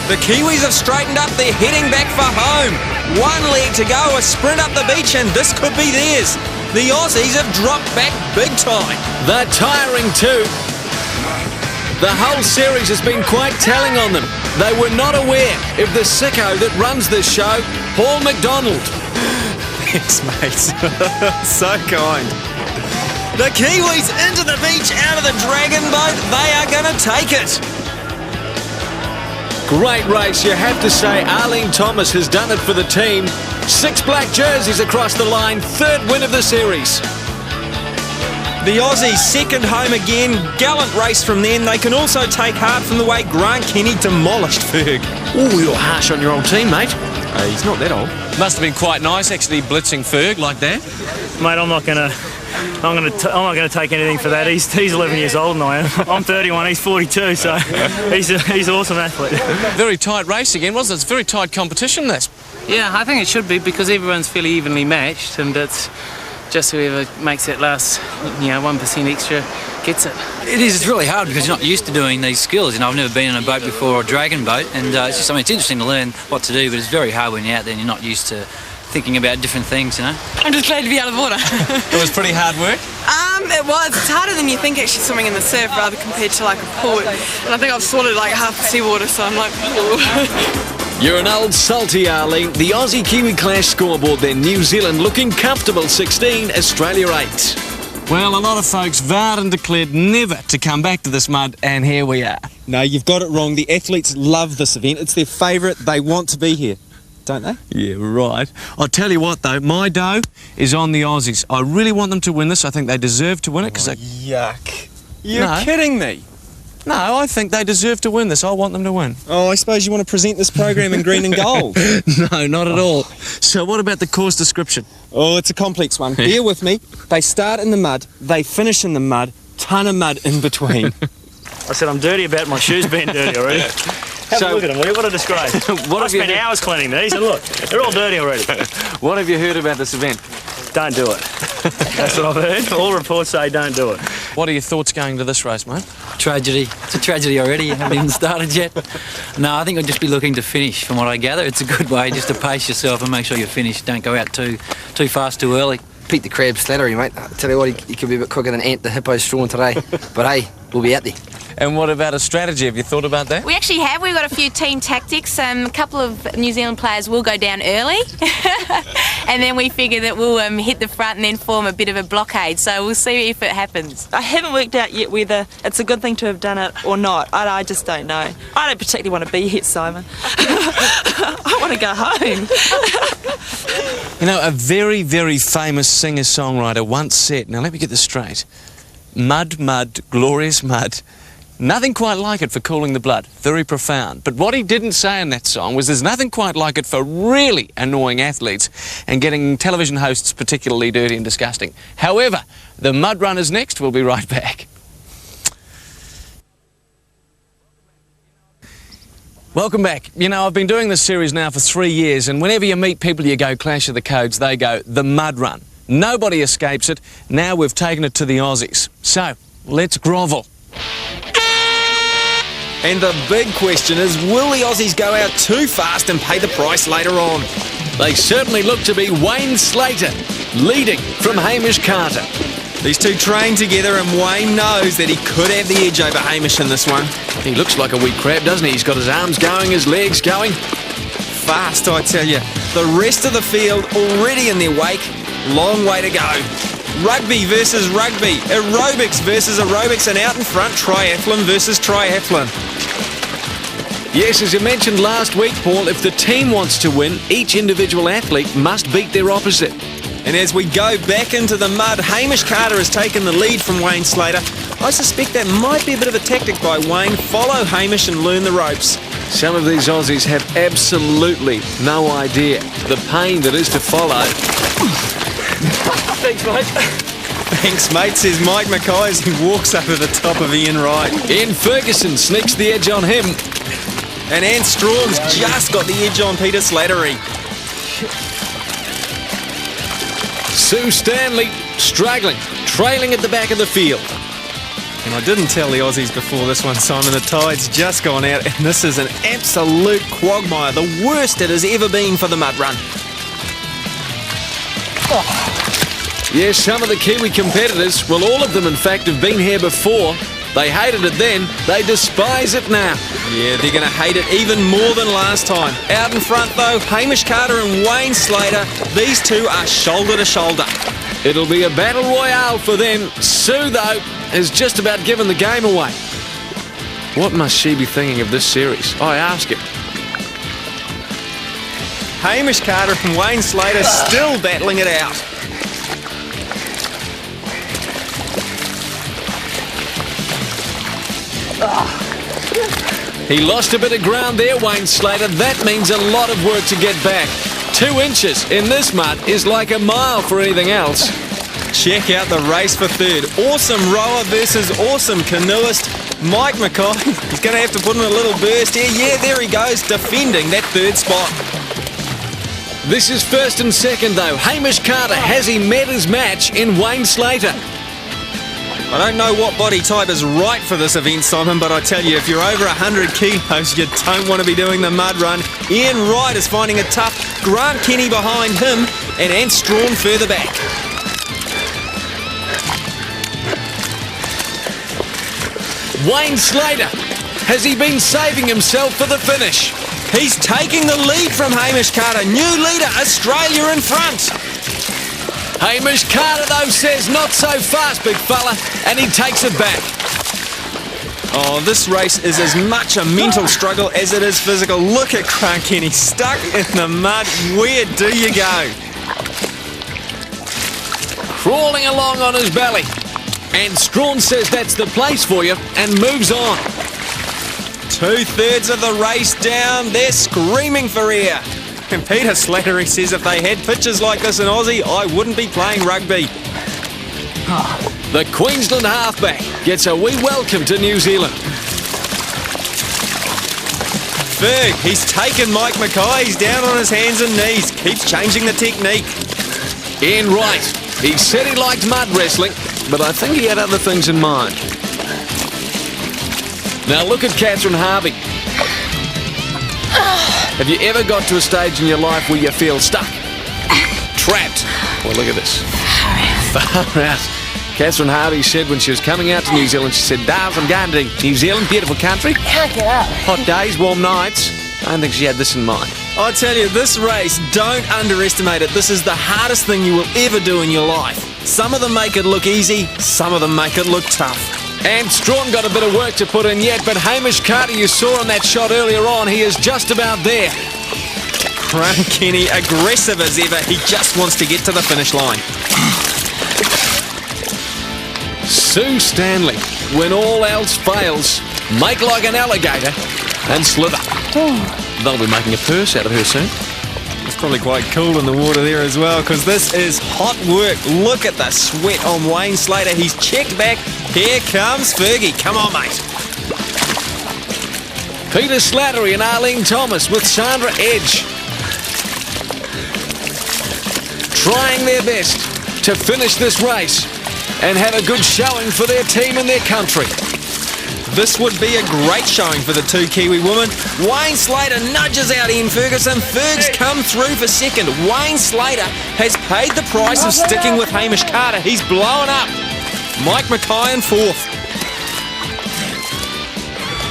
The Kiwis have straightened up, they're heading back for home. 1 leg to go, a sprint up the beach, and this could be theirs. The Aussies have dropped back big time. They're tiring too. The whole series has been quite telling on them. They were not aware of the sicko that runs this show, Paul McDonald. Thanks, mate. So kind. The Kiwis into the beach, out of the dragon boat. They are going to take it. Great race, you have to say. Arlene Thomas has done it for the team. 6 black jerseys across the line, 3rd win of the series. The Aussies second home again. Gallant race from them. They can also take heart from the way Grant Kenny demolished Ferg. Oh, you're harsh on your old teammate. He's not that old. Must have been quite nice actually blitzing Ferg like that. Mate, I'm not gonna take anything for that. He's 11 years old and I am. I'm 31. He's 42. So he's an awesome athlete. Very tight race again, wasn't it? It's a very tight competition. This. Yeah, I think it should be because everyone's fairly evenly matched, and it's just whoever makes that last, 1% extra gets it. It is. It's really hard because you're not used to doing these skills. I've never been in a boat before, or a dragon boat, and it's just it's interesting to learn what to do, but it's very hard when you're out there and you're not used to thinking about different things, I'm just glad to be out of the water. It was pretty hard work? It was. It's harder than you think actually swimming in the surf rather compared to like a pool. And I think I've swallowed like half the seawater, so I'm like, ooh. You're an old salty, Arlene. The Aussie-Kiwi clash scoreboard then. New Zealand looking comfortable, 16, Australia 8. Well, a lot of folks vowed and declared never to come back to this mud, and here we are. No, you've got it wrong. The athletes love this event. It's their favourite. They want to be here, don't they? Yeah, right. I'll tell you what, though, my dough is on the Aussies. I really want them to win this. I think they deserve to win it. Yuck. You're kidding me. No, I think they deserve to win this. I want them to win. Oh, I suppose you want to present this program in green and gold. No, not at all. So what about the course description? Oh, it's a complex one. Bear with me. They start in the mud, they finish in the mud, ton of mud in between. I said I'm dirty about my shoes being dirty already. Have a look at them, will you? What a disgrace. I spent hours cleaning these, and look, they're all dirty already. What have you heard about this event? Don't do it. That's what I've heard. All reports say don't do it. What are your thoughts going to this race, mate? Tragedy. It's a tragedy already. You haven't even started yet. No, I think I'll just be looking to finish. From what I gather, it's a good way just to pace yourself and make sure you finish. Don't go out too fast, too early. Pete the Crab Slattery, mate. I tell you what, he could be a bit quicker than Ant the Hippo Strawn today. But hey, we'll be out there. And what about a strategy? Have you thought about that? We actually have. We've got a few team tactics. A couple of New Zealand players will go down early. And then we figure that we'll hit the front and then form a bit of a blockade. So we'll see if it happens. I haven't worked out yet whether it's a good thing to have done it or not. I just don't know. I don't particularly want to be here, Simon. I want to go home. You know, a very, very famous singer-songwriter once said, now let me get this straight, mud, mud, glorious mud, nothing quite like it for cooling the blood. Very profound. But what he didn't say in that song was there's nothing quite like it for really annoying athletes and getting television hosts particularly dirty and disgusting. However, the Mud Run is next. We'll be right back. Welcome back. You know, I've been doing this series now for 3 years, and whenever you meet people you go Clash of the Codes, they go the Mud Run. Nobody escapes it. Now we've taken it to the Aussies. So, let's grovel. And the big question is, will the Aussies go out too fast and pay the price later on? They certainly look to be Wayne Slater, leading from Hamish Carter. These two train together and Wayne knows that he could have the edge over Hamish in this one. He looks like a wee crab, doesn't he? He's got his arms going, his legs going. Fast, I tell you. The rest of the field already in their wake. Long way to go. Rugby versus rugby, aerobics versus aerobics, and out in front, triathlon versus triathlon. Yes, as you mentioned last week, Paul, if the team wants to win, each individual athlete must beat their opposite. And as we go back into the mud, Hamish Carter has taken the lead from Wayne Slater. I suspect that might be a bit of a tactic by Wayne. Follow Hamish and learn the ropes. Some of these Aussies have absolutely no idea the pain that is to follow. Thanks, mate. Thanks, mate, says Mike Mackay as he walks over the top of Ian Wright. Ian Ferguson sneaks the edge on him. And Ant Strawn's just got the edge on Peter Slattery. Sue Stanley struggling, trailing at the back of the field. And I didn't tell the Aussies before this one, Simon, the tide's just gone out and this is an absolute quagmire, the worst it has ever been for the Mud Run. Yes, some of the Kiwi competitors, well, all of them in fact have been here before. They hated it then, they despise it now. Yeah, they're going to hate it even more than last time. Out in front though, Hamish Carter and Wayne Slater, these two are shoulder to shoulder. It'll be a battle royale for them. Sue, though, has just about given the game away. What must she be thinking of this series? I ask him. Hamish Carter and Wayne Slater still battling it out. He lost a bit of ground there, Wayne Slater. That means a lot of work to get back. 2 inches in this mud is like a mile for anything else. Check out the race for third. Awesome rower versus awesome canoeist. Mike Mackay, he's going to have to put in a little burst here. Yeah, there he goes, defending that third spot. This is first and second, though. Hamish Carter, has he met his match in Wayne Slater? I don't know what body type is right for this event, Simon, but I tell you, if you're over 100 kilos, you don't want to be doing the mud run. Ian Wright is finding it tough. Grant Kenny behind him, and Ant Strawn further back. Wayne Slater, has he been saving himself for the finish? He's taking the lead from Hamish Carter. New leader, Australia in front. Hamish Carter, though, says not so fast, big fella, and he takes it back. Oh, this race is as much a mental struggle as it is physical. Look at Grant Kenny stuck in the mud. Where do you go? Crawling along on his belly. And Strawn says that's the place for you and moves on. 2/3 of the race down. They're screaming for air. And Peter Slattery says if they had pitches like this in Aussie, I wouldn't be playing rugby. The Queensland halfback gets a wee welcome to New Zealand. Ferg. He's taken Mike Mackay. He's down on his hands and knees. Keeps changing the technique. Ian Wright. He said he liked mud wrestling, but I think he had other things in mind. Now look at Catherine Harvey. Have you ever got to a stage in your life where you feel stuck? Trapped? Well, look at this. Far out. Catherine Harvey said when she was coming out to New Zealand, she said, "Darls, I'm going to New Zealand, beautiful country. Can't get up. Hot days, warm nights." I don't think she had this in mind. I tell you, this race, don't underestimate it. This is the hardest thing you will ever do in your life. Some of them make it look easy, some of them make it look tough. And Strawn got a bit of work to put in yet, but Hamish Carter, you saw in that shot earlier on, he is just about there. Grant Kenny, aggressive as ever. He just wants to get to the finish line. Sue Stanley, when all else fails, make like an alligator and slither. They'll be making a purse out of her soon. It's probably quite cool in the water there as well, because this is hot work. Look at the sweat on Wayne Slater. He's checked back. Here comes Fergie. Come on, mate. Peter Slattery and Arlene Thomas with Sandra Edge trying their best to finish this race and have a good showing for their team and their country. This would be a great showing for the two Kiwi women. Wayne Slater nudges out Ian Ferguson. Ferg's come through for second. Wayne Slater has paid the price of sticking with Hamish Carter. He's blown up. Mike Mackay in fourth.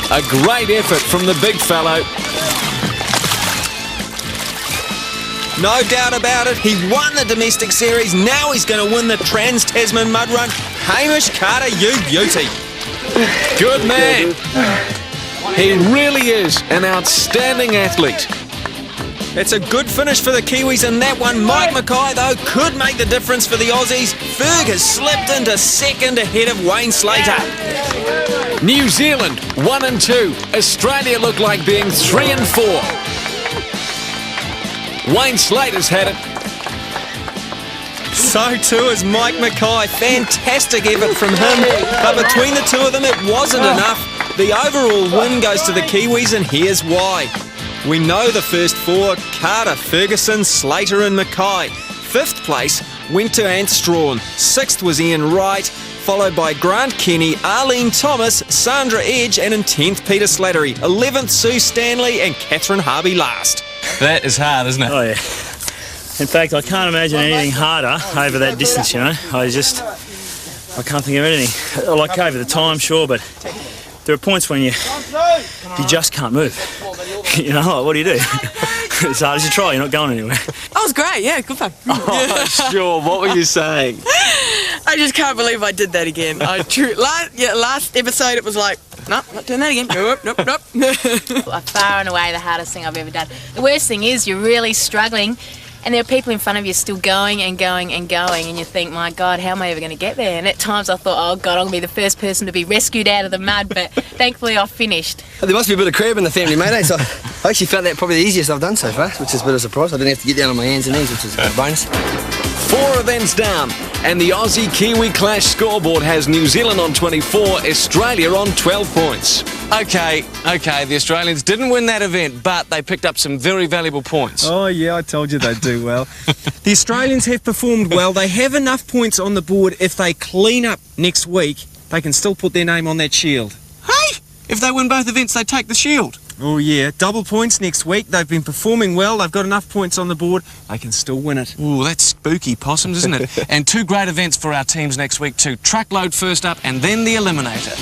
A great effort from the big fellow. No doubt about it, he won the domestic series. Now he's going to win the Trans-Tasman Mud Run. Hamish Carter, you beauty. Good man. He really is an outstanding athlete. It's a good finish for the Kiwis in that one. Mike Mackay, though, could make the difference for the Aussies. Ferg has slipped into second ahead of Wayne Slater. New Zealand 1 and 2. Australia look like being 3 and 4. Wayne Slater's had it. So too is Mike Mackay. Fantastic effort from him. But between the two of them, it wasn't enough. The overall win goes to the Kiwis, and here's why. We know the first four: Carter, Ferguson, Slater and Mackay. Fifth place went to Ant Strawn. Sixth was Ian Wright, followed by Grant Kenny, Arlene Thomas, Sandra Edge, and in 10th, Peter Slattery. 11th, Sue Stanley, and Catherine Harvey last. That is hard, isn't it? Oh, yeah. In fact, I can't imagine anything harder over that distance, you know. I can't think of anything. Like over the time, sure, but there are points when you just can't move. You know, like, what do you do? As hard as you try, you're not going anywhere. That was great, yeah, good fun. Oh, sure. What were you saying? I just can't believe I did that again. Last episode it was like, nope, not doing that again. Nope. Far and away the hardest thing I've ever done. The worst thing is you're really struggling and there are people in front of you still going and going and going, and you think, my God, how am I ever going to get there? And at times I thought, oh God, I'm going to be the first person to be rescued out of the mud, but thankfully I finished. There must be a bit of crab in the family, mate, eh? So I actually felt that probably the easiest I've done so far, which is a bit of a surprise. I didn't have to get down on my hands and knees, which is a bonus. 4 events down, and the Aussie-Kiwi clash scoreboard has New Zealand on 24, Australia on 12 points. Okay, the Australians didn't win that event, but they picked up some very valuable points. Oh, yeah, I told you they'd do well. The Australians have performed well. They have enough points on the board. If they clean up next week, they can still put their name on that shield. Hey, if they win both events, they take the shield. Oh, yeah, double points next week. They've been performing well. They've got enough points on the board. They can still win it. Ooh, that's spooky possums, isn't it? And 2 great events for our teams next week too. Truckload first up, and then the Eliminator.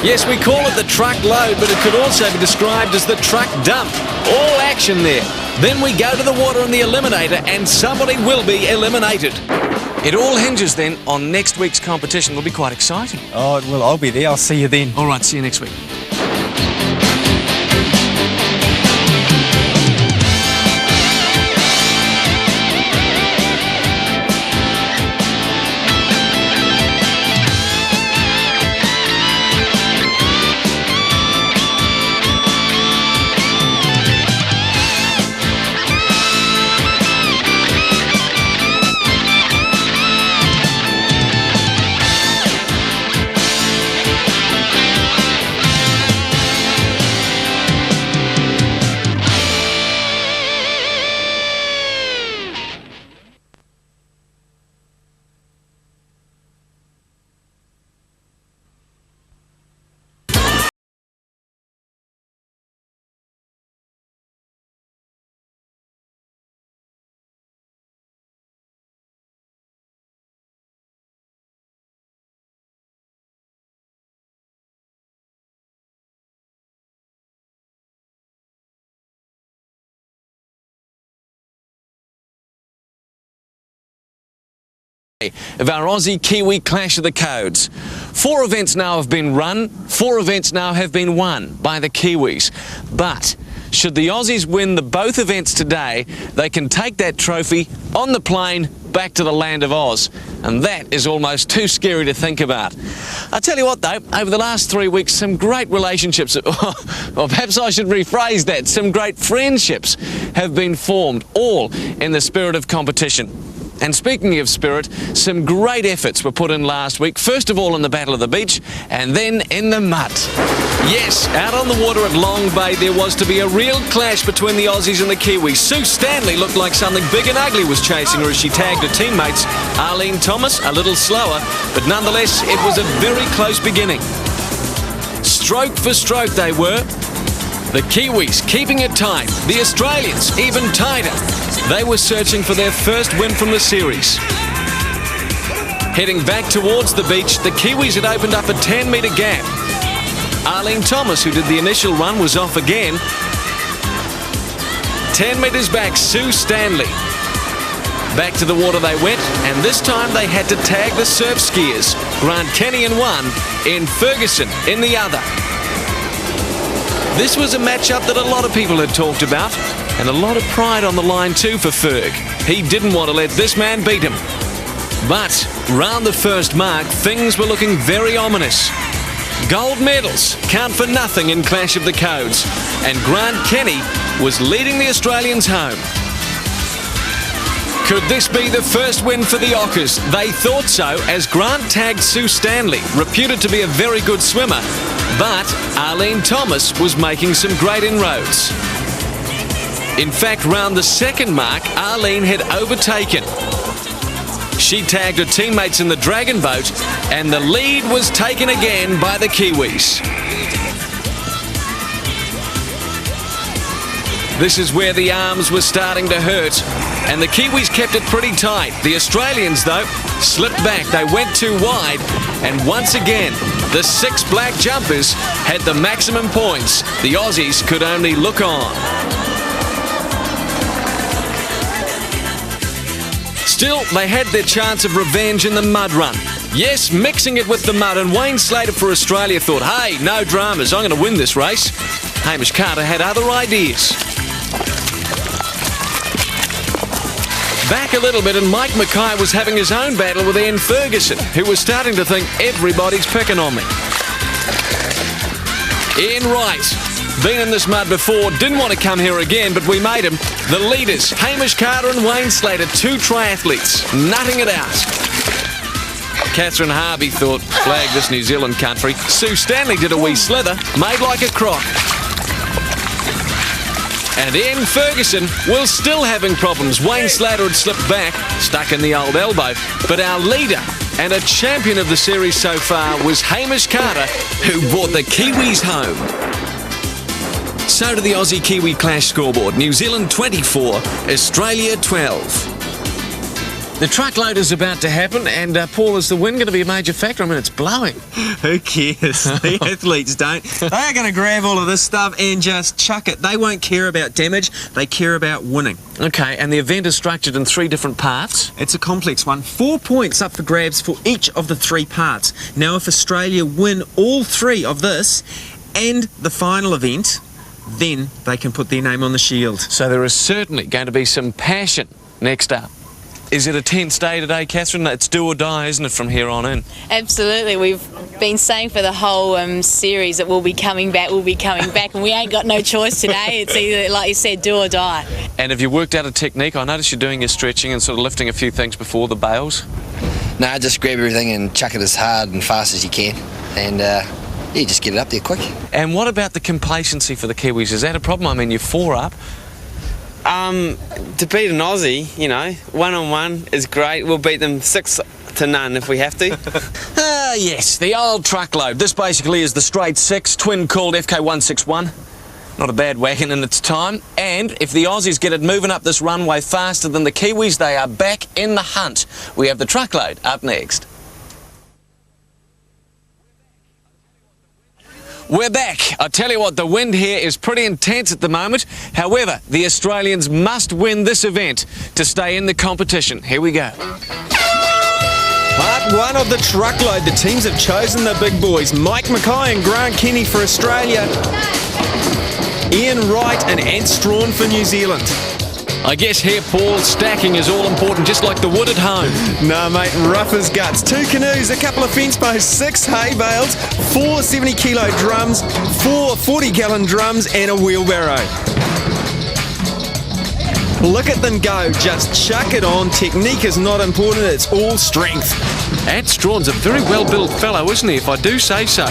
Yes, we call it the truck load, but it could also be described as the truck dump. All action there. Then we go to the water in the Eliminator, and somebody will be eliminated. It all hinges then on next week's competition. It'll be quite exciting. Oh, it will. I'll be there. I'll see you then. All right, see you next week. of our Aussie-Kiwi Clash of the Codes. 4 events now have been run, 4 events now have been won by the Kiwis. But should the Aussies win both events today, they can take that trophy on the plane back to the land of Oz. And that is almost too scary to think about. I tell you what though, over the last 3 weeks, some great relationships, or perhaps I should rephrase that, some great friendships have been formed, all in the spirit of competition. And speaking of spirit, some great efforts were put in last week, first of all in the Battle of the Beach, and then in the mud. Yes, out on the water at Long Bay, there was to be a real clash between the Aussies and the Kiwis. Sue Stanley looked like something big and ugly was chasing her as she tagged her teammates. Arlene Thomas, a little slower, but nonetheless, it was a very close beginning. Stroke for stroke they were. The Kiwis keeping it tight, the Australians even tighter. They were searching for their first win from the series. Heading back towards the beach, the Kiwis had opened up a 10-metre gap. Arlene Thomas, who did the initial run, was off again. 10 metres back, Sue Stanley. Back to the water they went, and this time they had to tag the surf skiers. Grant Kenny in one, Ian Ferguson in the other. This was a matchup that a lot of people had talked about, and a lot of pride on the line too for Ferg. He didn't want to let this man beat him. But round the first mark, things were looking very ominous. Gold medals count for nothing in Clash of the Codes, and Grant Kenny was leading the Australians home. Could this be the first win for the Ockers? They thought so, as Grant tagged Sue Stanley, reputed to be a very good swimmer. But Arlene Thomas was making some great inroads. In fact, round the second mark, Arlene had overtaken. She tagged her teammates in the Dragon boat, and the lead was taken again by the Kiwis. This is where the arms were starting to hurt, and the Kiwis kept it pretty tight. The Australians, though, slipped back. They went too wide, and once again, the 6 black jumpers had the maximum points. The Aussies could only look on. Still, they had their chance of revenge in the mud run. Yes, mixing it with the mud, and Wayne Slater for Australia thought, hey, no dramas, I'm going to win this race. Hamish Carter had other ideas. Back a little bit, and Mike Mackay was having his own battle with Ian Ferguson, who was starting to think everybody's picking on me. Ian Wright, been in this mud before, didn't want to come here again, but we made him. The leaders, Hamish Carter and Wayne Slater, 2 triathletes, nutting it out. Catherine Harvey thought, flag this New Zealand country. Sue Stanley did a wee slither, made like a croc. And Ian Ferguson was still having problems. Wayne Slater had slipped back, stuck in the old elbow. But our leader and a champion of the series so far was Hamish Carter, who brought the Kiwis home. So to the Aussie-Kiwi Clash scoreboard. New Zealand 24, Australia 12. The truckload is about to happen, and Paul, is the wind going to be a major factor? I mean, it's blowing. Who cares? The athletes don't. They are going to grab all of this stuff and just chuck it. They won't care about damage, they care about winning. Okay, and the event is structured in 3 different parts? It's a complex one. 4 points up for grabs for each of the 3 parts. Now, if Australia win all 3 of this and the final event, then they can put their name on the shield. So there is certainly going to be some passion next up. Is it a tense day today, Catherine? It's do or die, isn't it, from here on in? Absolutely. We've been saying for the whole series that we'll be coming back, and we ain't got no choice today. It's either, like you said, do or die. And have you worked out a technique? I noticed you're doing your stretching and sort of lifting a few things before the bails. Nah, just grab everything and chuck it as hard and fast as you can, and yeah, just get it up there quick. And what about the complacency for the Kiwis? Is that a problem? I mean, you're 4 up. To beat an Aussie, you know, 1-on-1 is great. We'll beat them 6-0 if we have to. Yes, the old truckload. This basically is the straight 6, twin called FK161. Not a bad wagon in its time. And if the Aussies get it moving up this runway faster than the Kiwis, they are back in the hunt. We have the truckload up next. We're back. I tell you what, the wind here is pretty intense at the moment. However, the Australians must win this event to stay in the competition. Here we go. Part 1 of the truckload. The teams have chosen the big boys. Mike Mackay and Grant Kenny for Australia. Ian Wright and Ant Strawn for New Zealand. I guess here, Paul, stacking is all important, just like the wood at home. Nah, mate, rough as guts. 2 canoes, a couple of fence posts, 6 hay bales, 4 70-kilo drums, 4 40-gallon drums, and a wheelbarrow. Look at them go, just chuck it on. Technique is not important, it's all strength. Ant Strawn's a very well-built fellow, isn't he, if I do say so?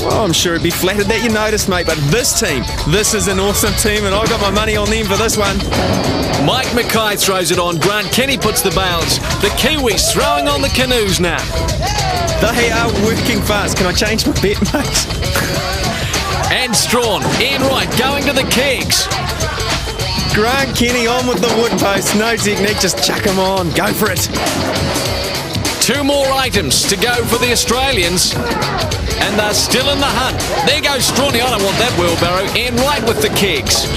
Well, I'm sure he'd be flattered that you noticed, mate, but this team, this is an awesome team, and I got my money on them for this one. Mike Mackay throws it on, Grant Kenny puts the bales. The Kiwis throwing on the canoes now. They are working fast. Can I change my bet, mate? Ant Strawn, Ian Wright going to the kegs. Grant Kenny on with the wood post. No technique, just chuck him on. Go for it. 2 more items to go for the Australians. And they're still in the hunt. There goes Strawny. I don't want that wheelbarrow. Ian Wright with the kegs.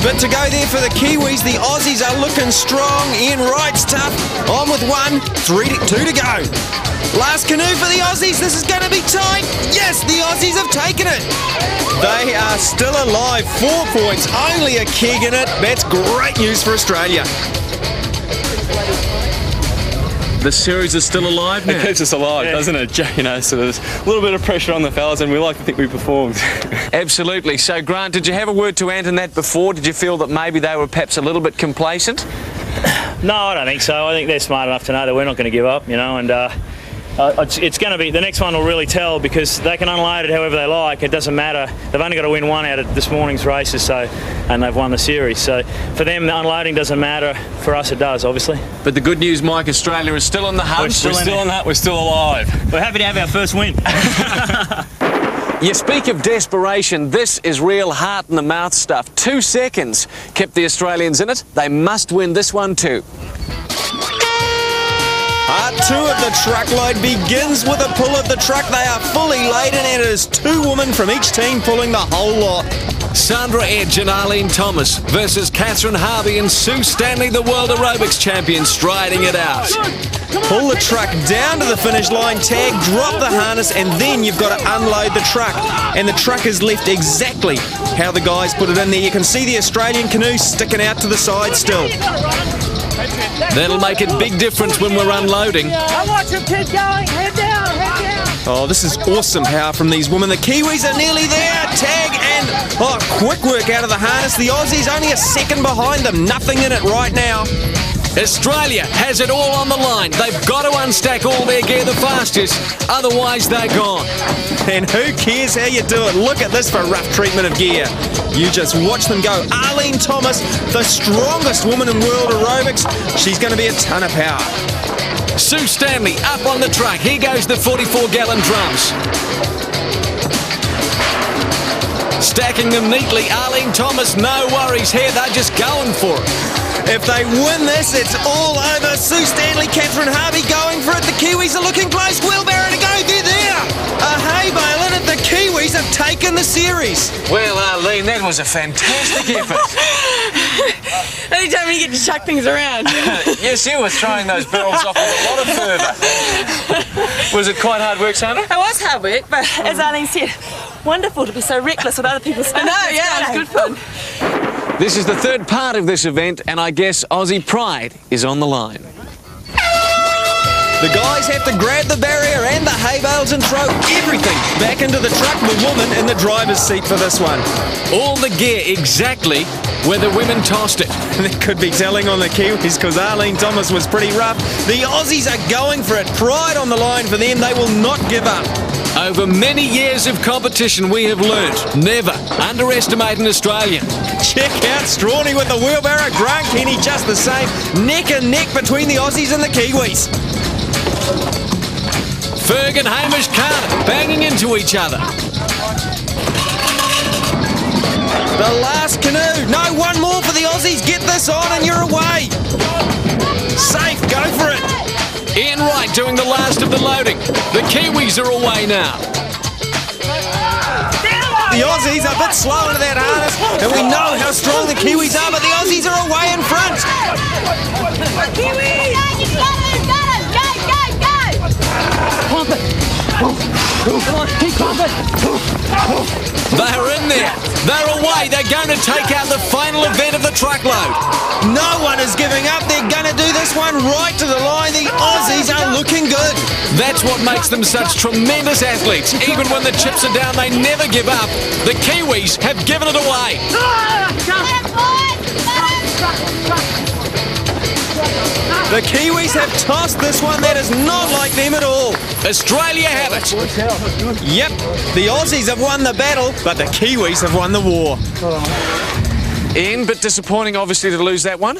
But to go there for the Kiwis, the Aussies are looking strong. Ian Wright's tough. On with 1, 2 to go. Last canoe for the Aussies. This is going to be tight. Yes, the Aussies have taken it. They are still alive. 4 points. Only a keg in it. That's great news for Australia. The series is still alive now. It keeps us alive, doesn't it? You know, so there's a little bit of pressure on the fellas, and we like to think we performed. Absolutely. So, Grant, did you have a word to Ant in that before? Did you feel that maybe they were perhaps a little bit complacent? No, I don't think so. I think they're smart enough to know that we're not going to give up, you know, and it's going to be, the next one will really tell, because they can unload it however they like. It doesn't matter. They've only got to win 1 out of this morning's races, and they've won the series. So for them, the unloading doesn't matter. For us, it does, obviously. But the good news, Mike, Australia is still in the hunt. We're still in that. We're still alive. We're happy to have our first win. You speak of desperation. This is real heart-in-the-mouth stuff. 2 seconds kept the Australians in it. They must win this one too. Part 2 of the truckload begins with a pull of the truck. They are fully laden, and it is 2 women from each team pulling the whole lot. Sandra Edge and Arlene Thomas versus Catherine Harvey and Sue Stanley, the World Aerobics Champion, striding it out. Pull the truck down to the finish line, tag, drop the harness, and then you've got to unload the truck. And the truck is left exactly how the guys put it in there. You can see the Australian canoe sticking out to the side still. That'll make a big difference when we're unloading. I watch him keep going. Head down, head down. Oh, this is awesome power from these women. The Kiwis are nearly there. Tag and, quick work out of the harness. The Aussies only a second behind them. Nothing in it right now. Australia has it all on the line. They've got to unstack all their gear the fastest, otherwise they're gone. And who cares how you do it? Look at this for rough treatment of gear. You just watch them go. Arlene Thomas, the strongest woman in world aerobics. She's going to be a ton of power. Sue Stanley up on the truck. Here goes the 44-gallon drums. Stacking them neatly. Arlene Thomas, no worries here. They're just going for it. If they win this, it's all over. Sue Stanley, Catherine Harvey going for it. The Kiwis are looking close. Wheelbarrow to go. They're there. A hay bale in it. The Kiwis have taken the series. Well, Arlene, that was a fantastic effort. Anytime you get to chuck things around. Yes, you were throwing those barrels off with a lot of fervour. Was it quite hard work, Sandra? It was hard work, but as Arlene said, wonderful to be so reckless with other people's stuff. I know, yeah, it's good fun. This is the 3rd part of this event, and I guess Aussie pride is on the line. The guys have to grab the barrier and the hay bales and throw everything back into the truck. The woman in the driver's seat for this one. All the gear exactly where the women tossed it. That could be telling on the Kiwis, because Arlene Thomas was pretty rough. The Aussies are going for it. Pride on the line for them. They will not give up. Over many years of competition, we have learnt never underestimate an Australian. Check out Strawny with the wheelbarrow. Grant Kenny just the same. Neck and neck between the Aussies and the Kiwis. Ferg and Hamish Carter banging into each other. The last canoe. No, 1 more for the Aussies. Get this on and you're away. Safe. Go for it. Ian Wright doing the last of the loading. The Kiwis are away now. The Aussies are a bit slow into that harness, and we know how strong the Kiwis are, but the Aussies are away in front. Kiwis! Go, go, go! They're in there. They're away. They're going to take out the final event of the truckload. No one is giving up. They're going to do this one right to the line. The Aussies are looking good. That's what makes them such tremendous athletes. Even when the chips are down, they never give up. The Kiwis have given it away. The Kiwis have tossed this one. That is not like them at all. Australia have it. Yep, the Aussies have won the battle, but the Kiwis have won the war. Ian, but disappointing obviously to lose that one.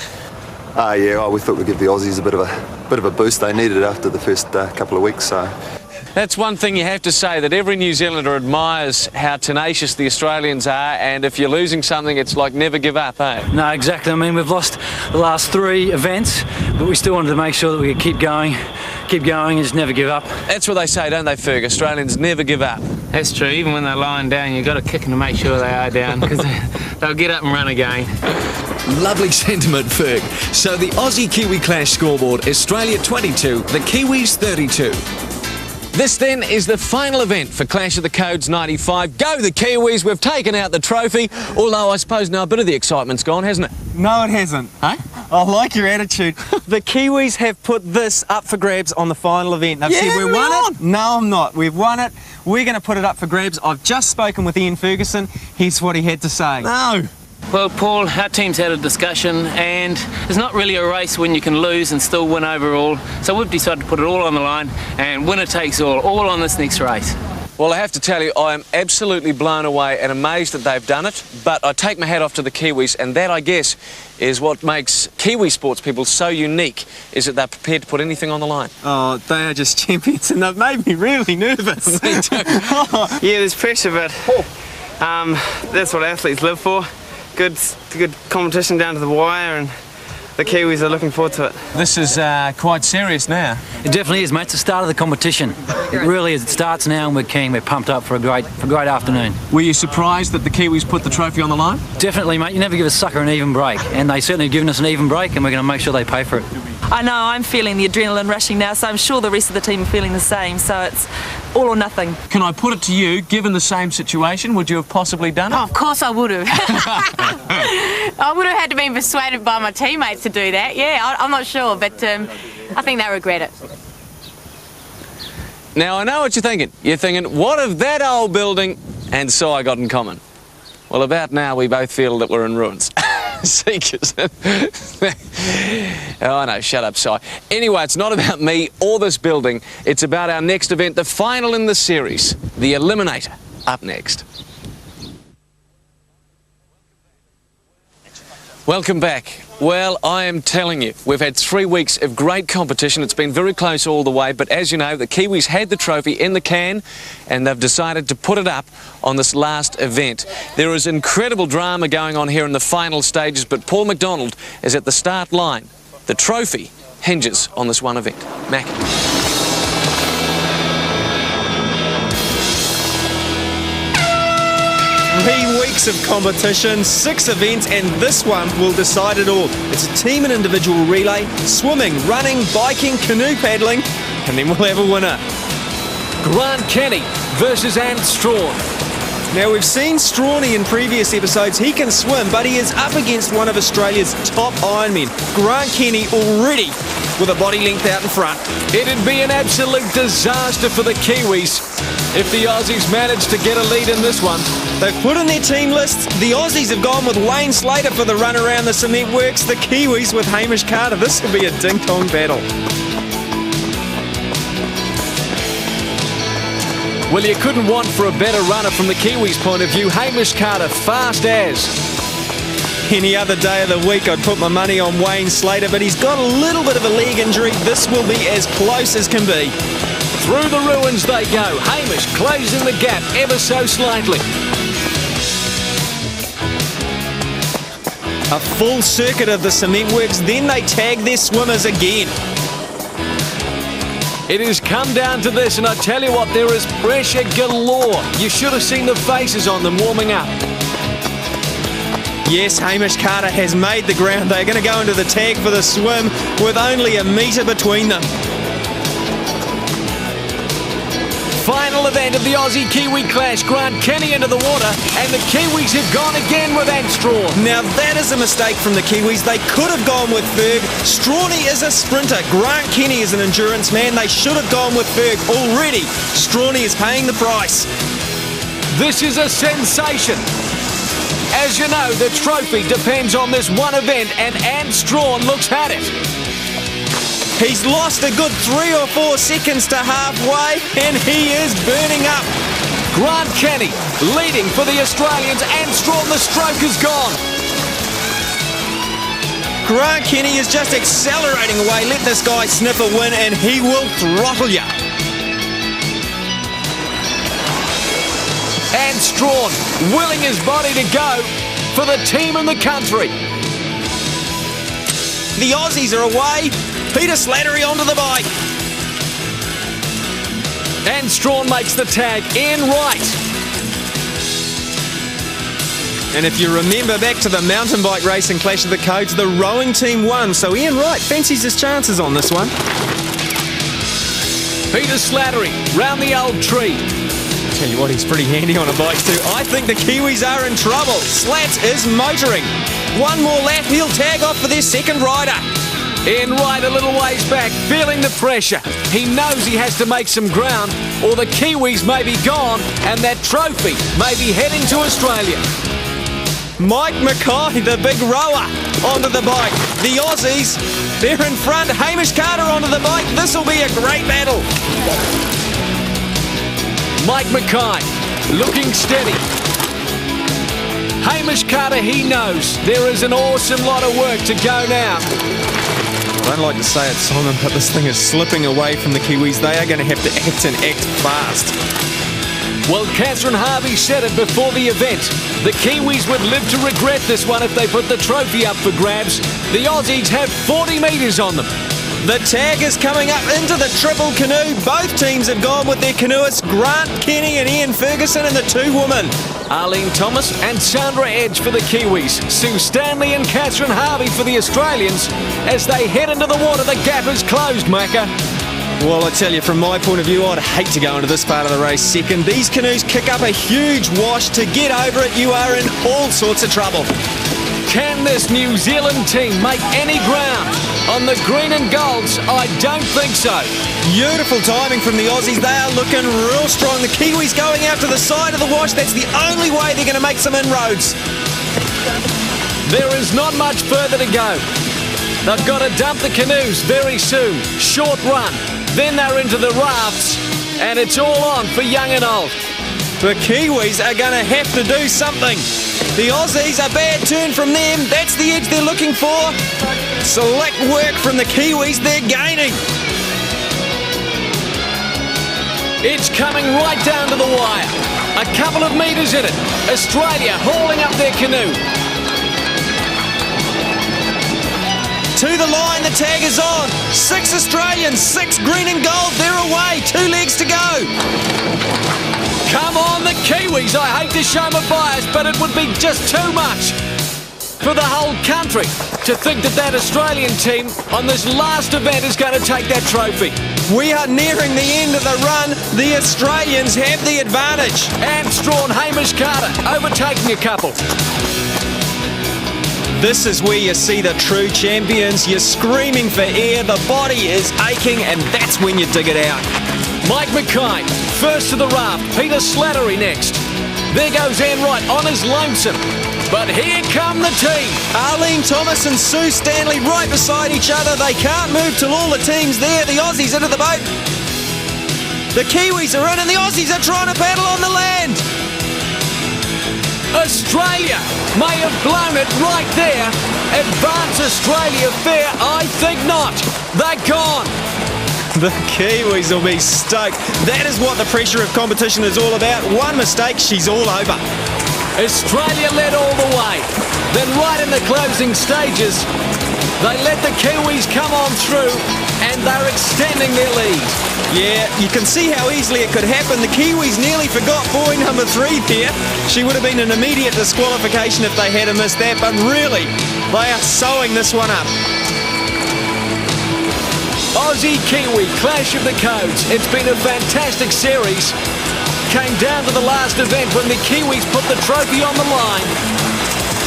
Yeah, we thought we'd give the Aussies a bit of a boost. They needed it after the first couple of weeks. So that's one thing you have to say, that every New Zealander admires how tenacious the Australians are, and if you're losing something, it's like never give up, eh? No, exactly. I mean, we've lost the last 3 events, but we still wanted to make sure that we could keep going and just never give up. That's what they say, don't they, Ferg? Australians never give up. That's true. Even when they're lying down, you've got to kick them to make sure they are down, because they'll get up and run again. Lovely sentiment, Ferg. So the Aussie-Kiwi clash scoreboard, Australia 22, the Kiwis 32. This then is the final event for Clash of the Codes 95. Go the Kiwis, we've taken out the trophy, although I suppose now a bit of the excitement's gone, hasn't it? No, it hasn't. Hey? I like your attitude. The Kiwis have put this up for grabs on the final event. They've said we won it. No, I'm not. We've won it. We're going to put it up for grabs. I've just spoken with Ian Ferguson. Here's what he had to say. No. Well, Paul, our team's had a discussion, and it's not really a race when you can lose and still win overall. So we've decided to put it all on the line, and winner takes all on this next race. Well, I have to tell you, I am absolutely blown away and amazed that they've done it, but I take my hat off to the Kiwis, and that, I guess, is what makes Kiwi sports people so unique, is that they're prepared to put anything on the line. Oh, they are just champions, and they've made me really nervous. Me too. Yeah, there's pressure, but that's what athletes live for. Good competition down to the wire, and the Kiwis are looking forward to it. This is quite serious now. It definitely is, mate. It's the start of the competition. It really is. It starts now, and we're keen. We're pumped up for a great afternoon. Were you surprised that the Kiwis put the trophy on the line? Definitely, mate. You never give a sucker an even break, and they certainly have given us an even break, and we're going to make sure they pay for it. I know, I'm feeling the adrenaline rushing now, so I'm sure the rest of the team are feeling the same, so it's all or nothing. Can I put it to you, given the same situation, would you have possibly done it? Oh, of course I would have. I would have had to be persuaded by my teammates to do that, yeah, I'm not sure, but I think they regret it. Now, I know what you're thinking. You're thinking, what of that old building and Cy got in common? Well, about now, we both feel that we're in ruins. Seekers. Oh, no, shut up, Cy. Anyway, it's not about me or this building. It's about our next event, the final in the series, the Eliminator, up next. Welcome back. Well, I am telling you, we've had 3 weeks of great competition. It's been very close all the way, but as you know, the Kiwis had the trophy in the can, and they've decided to put it up on this last event. There is incredible drama going on here in the final stages, but Paul McDonald is at the start line. The trophy hinges on this one event. Mackie. 3 weeks of competition, 6 events, and this one will decide it all. It's a team and individual relay, swimming, running, biking, canoe paddling, and then we'll have a winner. Grant Kenny versus Ant Strawn. Now, we've seen Strawny in previous episodes. He can swim, but he is up against one of Australia's top Ironmen, Grant Kenny, already with a body length out in front. It'd be an absolute disaster for the Kiwis if the Aussies managed to get a lead in this one. They've put in their team lists. The Aussies have gone with Wayne Slater for the run around the cement works. The Kiwis with Hamish Carter. This will be a ding-dong battle. Well, you couldn't want for a better runner from the Kiwis' point of view. Hamish Carter, fast as. Any other day of the week, I'd put my money on Wayne Slater, but he's got a little bit of a leg injury. This will be as close as can be. Through the ruins they go. Hamish closing the gap ever so slightly. A full circuit of the cement works, then they tag their swimmers again. It has come down to this, and I tell you what, there is pressure galore. You should have seen the faces on them warming up. Yes, Hamish Carter has made the ground. They're going to go into the tag for the swim with only a metre between them. final event of the Aussie-Kiwi clash. Grant Kenny into the water, and the Kiwis have gone again with Ant Strawn. Now that is a mistake from the Kiwis. They could have gone with Ferg. Strawny is a sprinter. Grant Kenny is an endurance man. They should have gone with Ferg. Already, Strawny is paying the price. This is a sensation. As you know, the trophy depends on this one event, and Ant Strawn looks at it. He's lost a good 3 or 4 seconds to halfway, and he is burning up. Grant Kenny leading for the Australians. Ant Strawn, the stroke is gone. Grant Kenny is just accelerating away. Let this guy sniff a win, and he will throttle you. Ant Strawn willing his body to go for the team and the country. The Aussies are away. Peter Slattery onto the bike. Ant Strawn makes the tag. Ian Wright. And if you remember back to the mountain bike race in Clash of the Codes, the rowing team won. So Ian Wright fancies his chances on this one. Peter Slattery round the old tree. Tell you what, he's pretty handy on a bike too. I think the Kiwis are in trouble. Slats is motoring. One more lap, he'll tag off for their second rider. Ian Wright a little ways back, feeling the pressure. He knows he has to make some ground, or the Kiwis may be gone, and that trophy may be heading to Australia. Mike Mackay, the big rower, onto the bike. The Aussies, they're in front. Hamish Carter onto the bike. This will be a great battle. Mike Mackay looking steady. Hamish Carter, he knows there is an awesome lot of work to go now. I don't like to say it, Simon, but this thing is slipping away from the Kiwis. They are going to have to act and act fast. Well, Catherine Harvey said it before the event. The Kiwis would live to regret this one if they put the trophy up for grabs. The Aussies have 40 metres on them. The tag is coming up into the triple canoe. Both teams have gone with their canoeists, Grant Kenny and Ian Ferguson, and the 2 women. Arlene Thomas and Sandra Edge for the Kiwis. Sue Stanley and Catherine Harvey for the Australians. As they head into the water, the gap is closed, Macca. Well, I tell you, from my point of view, I'd hate to go into this part of the race second. These canoes kick up a huge wash. To get over it, you are in all sorts of trouble. Can this New Zealand team make any ground? On the green and golds, I don't think so. Beautiful timing from the Aussies. They are looking real strong. The Kiwis going out to the side of the wash. That's the only way they're going to make some inroads. There is not much further to go. They've got to dump the canoes very soon. Short run. Then they're into the rafts, and it's all on for young and old. The Kiwis are going to have to do something. The Aussies, a bad turn from them. That's the edge they're looking for. Select work from the Kiwis. They're gaining. It's coming right down to the wire. A couple of metres in it. Australia hauling up their canoe. To the line, the tag is on. 6 Australians, 6 green and gold. They're away. 2 legs to go. Come on, the Kiwis. I hate to show my bias, but it would be just too much for the whole country to think that that Australian team on this last event is going to take that trophy. We are nearing the end of the run. The Australians have the advantage. Ant Strawn, Hamish Carter overtaking a couple. This is where you see the true champions. You're screaming for air, the body is aching, and that's when you dig it out. Mike Mackay, first to the raft. Peter Slattery next. There goes Ian Wright on his lonesome. But here come the team. Arlene Thomas and Sue Stanley right beside each other. They can't move till all the team's there. The Aussies into the boat. The Kiwis are in and the Aussies are trying to paddle on the land. Australia may have blown it right there. Advance Australia fair? I think not. They're gone. The Kiwis will be stoked. That is what the pressure of competition is all about. One mistake, she's all over. Australia led all the way. Then right in the closing stages, they let the Kiwis come on through and they're extending their lead. Yeah, you can see how easily it could happen. The Kiwis nearly forgot boy number 3 there. She would have been an immediate disqualification if they had missed that, but really, they are sewing this one up. Aussie-Kiwi clash of the codes. It's been a fantastic series. Came down to the last event when the Kiwis put the trophy on the line.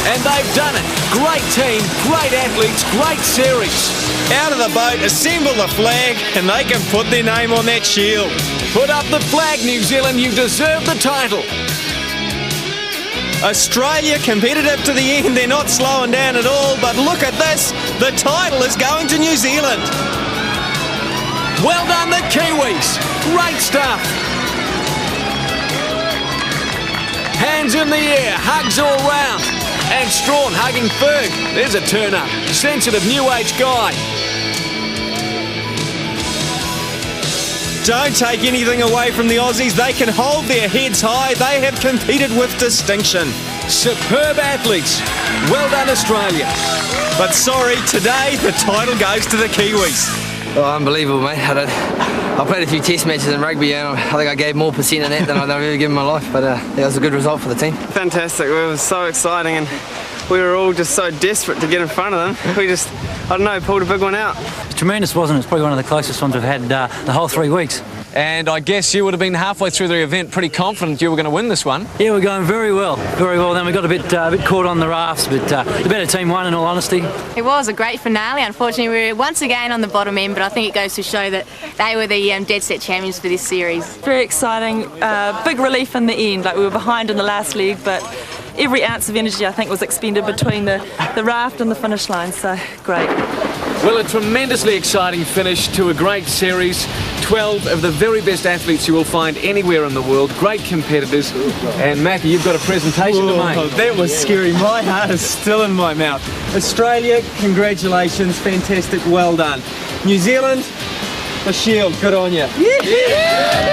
And they've done it. Great team, great athletes, great series. Out of the boat, assemble the flag, and they can put their name on that shield. Put up the flag, New Zealand. You deserve the title. Australia competitive to the end. They're not slowing down at all, but look at this. The title is going to New Zealand. Well done, the Kiwis. Great stuff. Hands in the air, hugs all round. And Strawn hugging Ferg. There's a turn-up. Sensitive new age guy. Don't take anything away from the Aussies. They can hold their heads high. They have competed with distinction. Superb athletes. Well done, Australia. But sorry, today the title goes to the Kiwis. Oh, unbelievable, mate. I played a few test matches in rugby and I think I gave more percent in that than I've ever given in my life, but it was a good result for the team. Fantastic. It was so exciting and we were all just so desperate to get in front of them. We just, I don't know, pulled a big one out. Tremendous, wasn't it? It's probably one of the closest ones we've had the whole 3 weeks. And I guess you would have been halfway through the event pretty confident you were going to win this one. Yeah, we're going very well, very well. Then we got a bit caught on the rafts, but the better team won in all honesty. It was a great finale. Unfortunately, we were once again on the bottom end, but I think it goes to show that they were the dead set champions for this series. Very exciting, big relief in the end. Like we were behind in the last leg, but every ounce of energy I think was expended between the raft and the finish line, so great. Well, a tremendously exciting finish to a great series. 12 of the very best athletes you will find anywhere in the world. Great competitors. And Mackie, you've got a presentation to make. That was scary. My heart is still in my mouth. Australia, congratulations. Fantastic. Well done. New Zealand, a shield. Good on you. Yeah.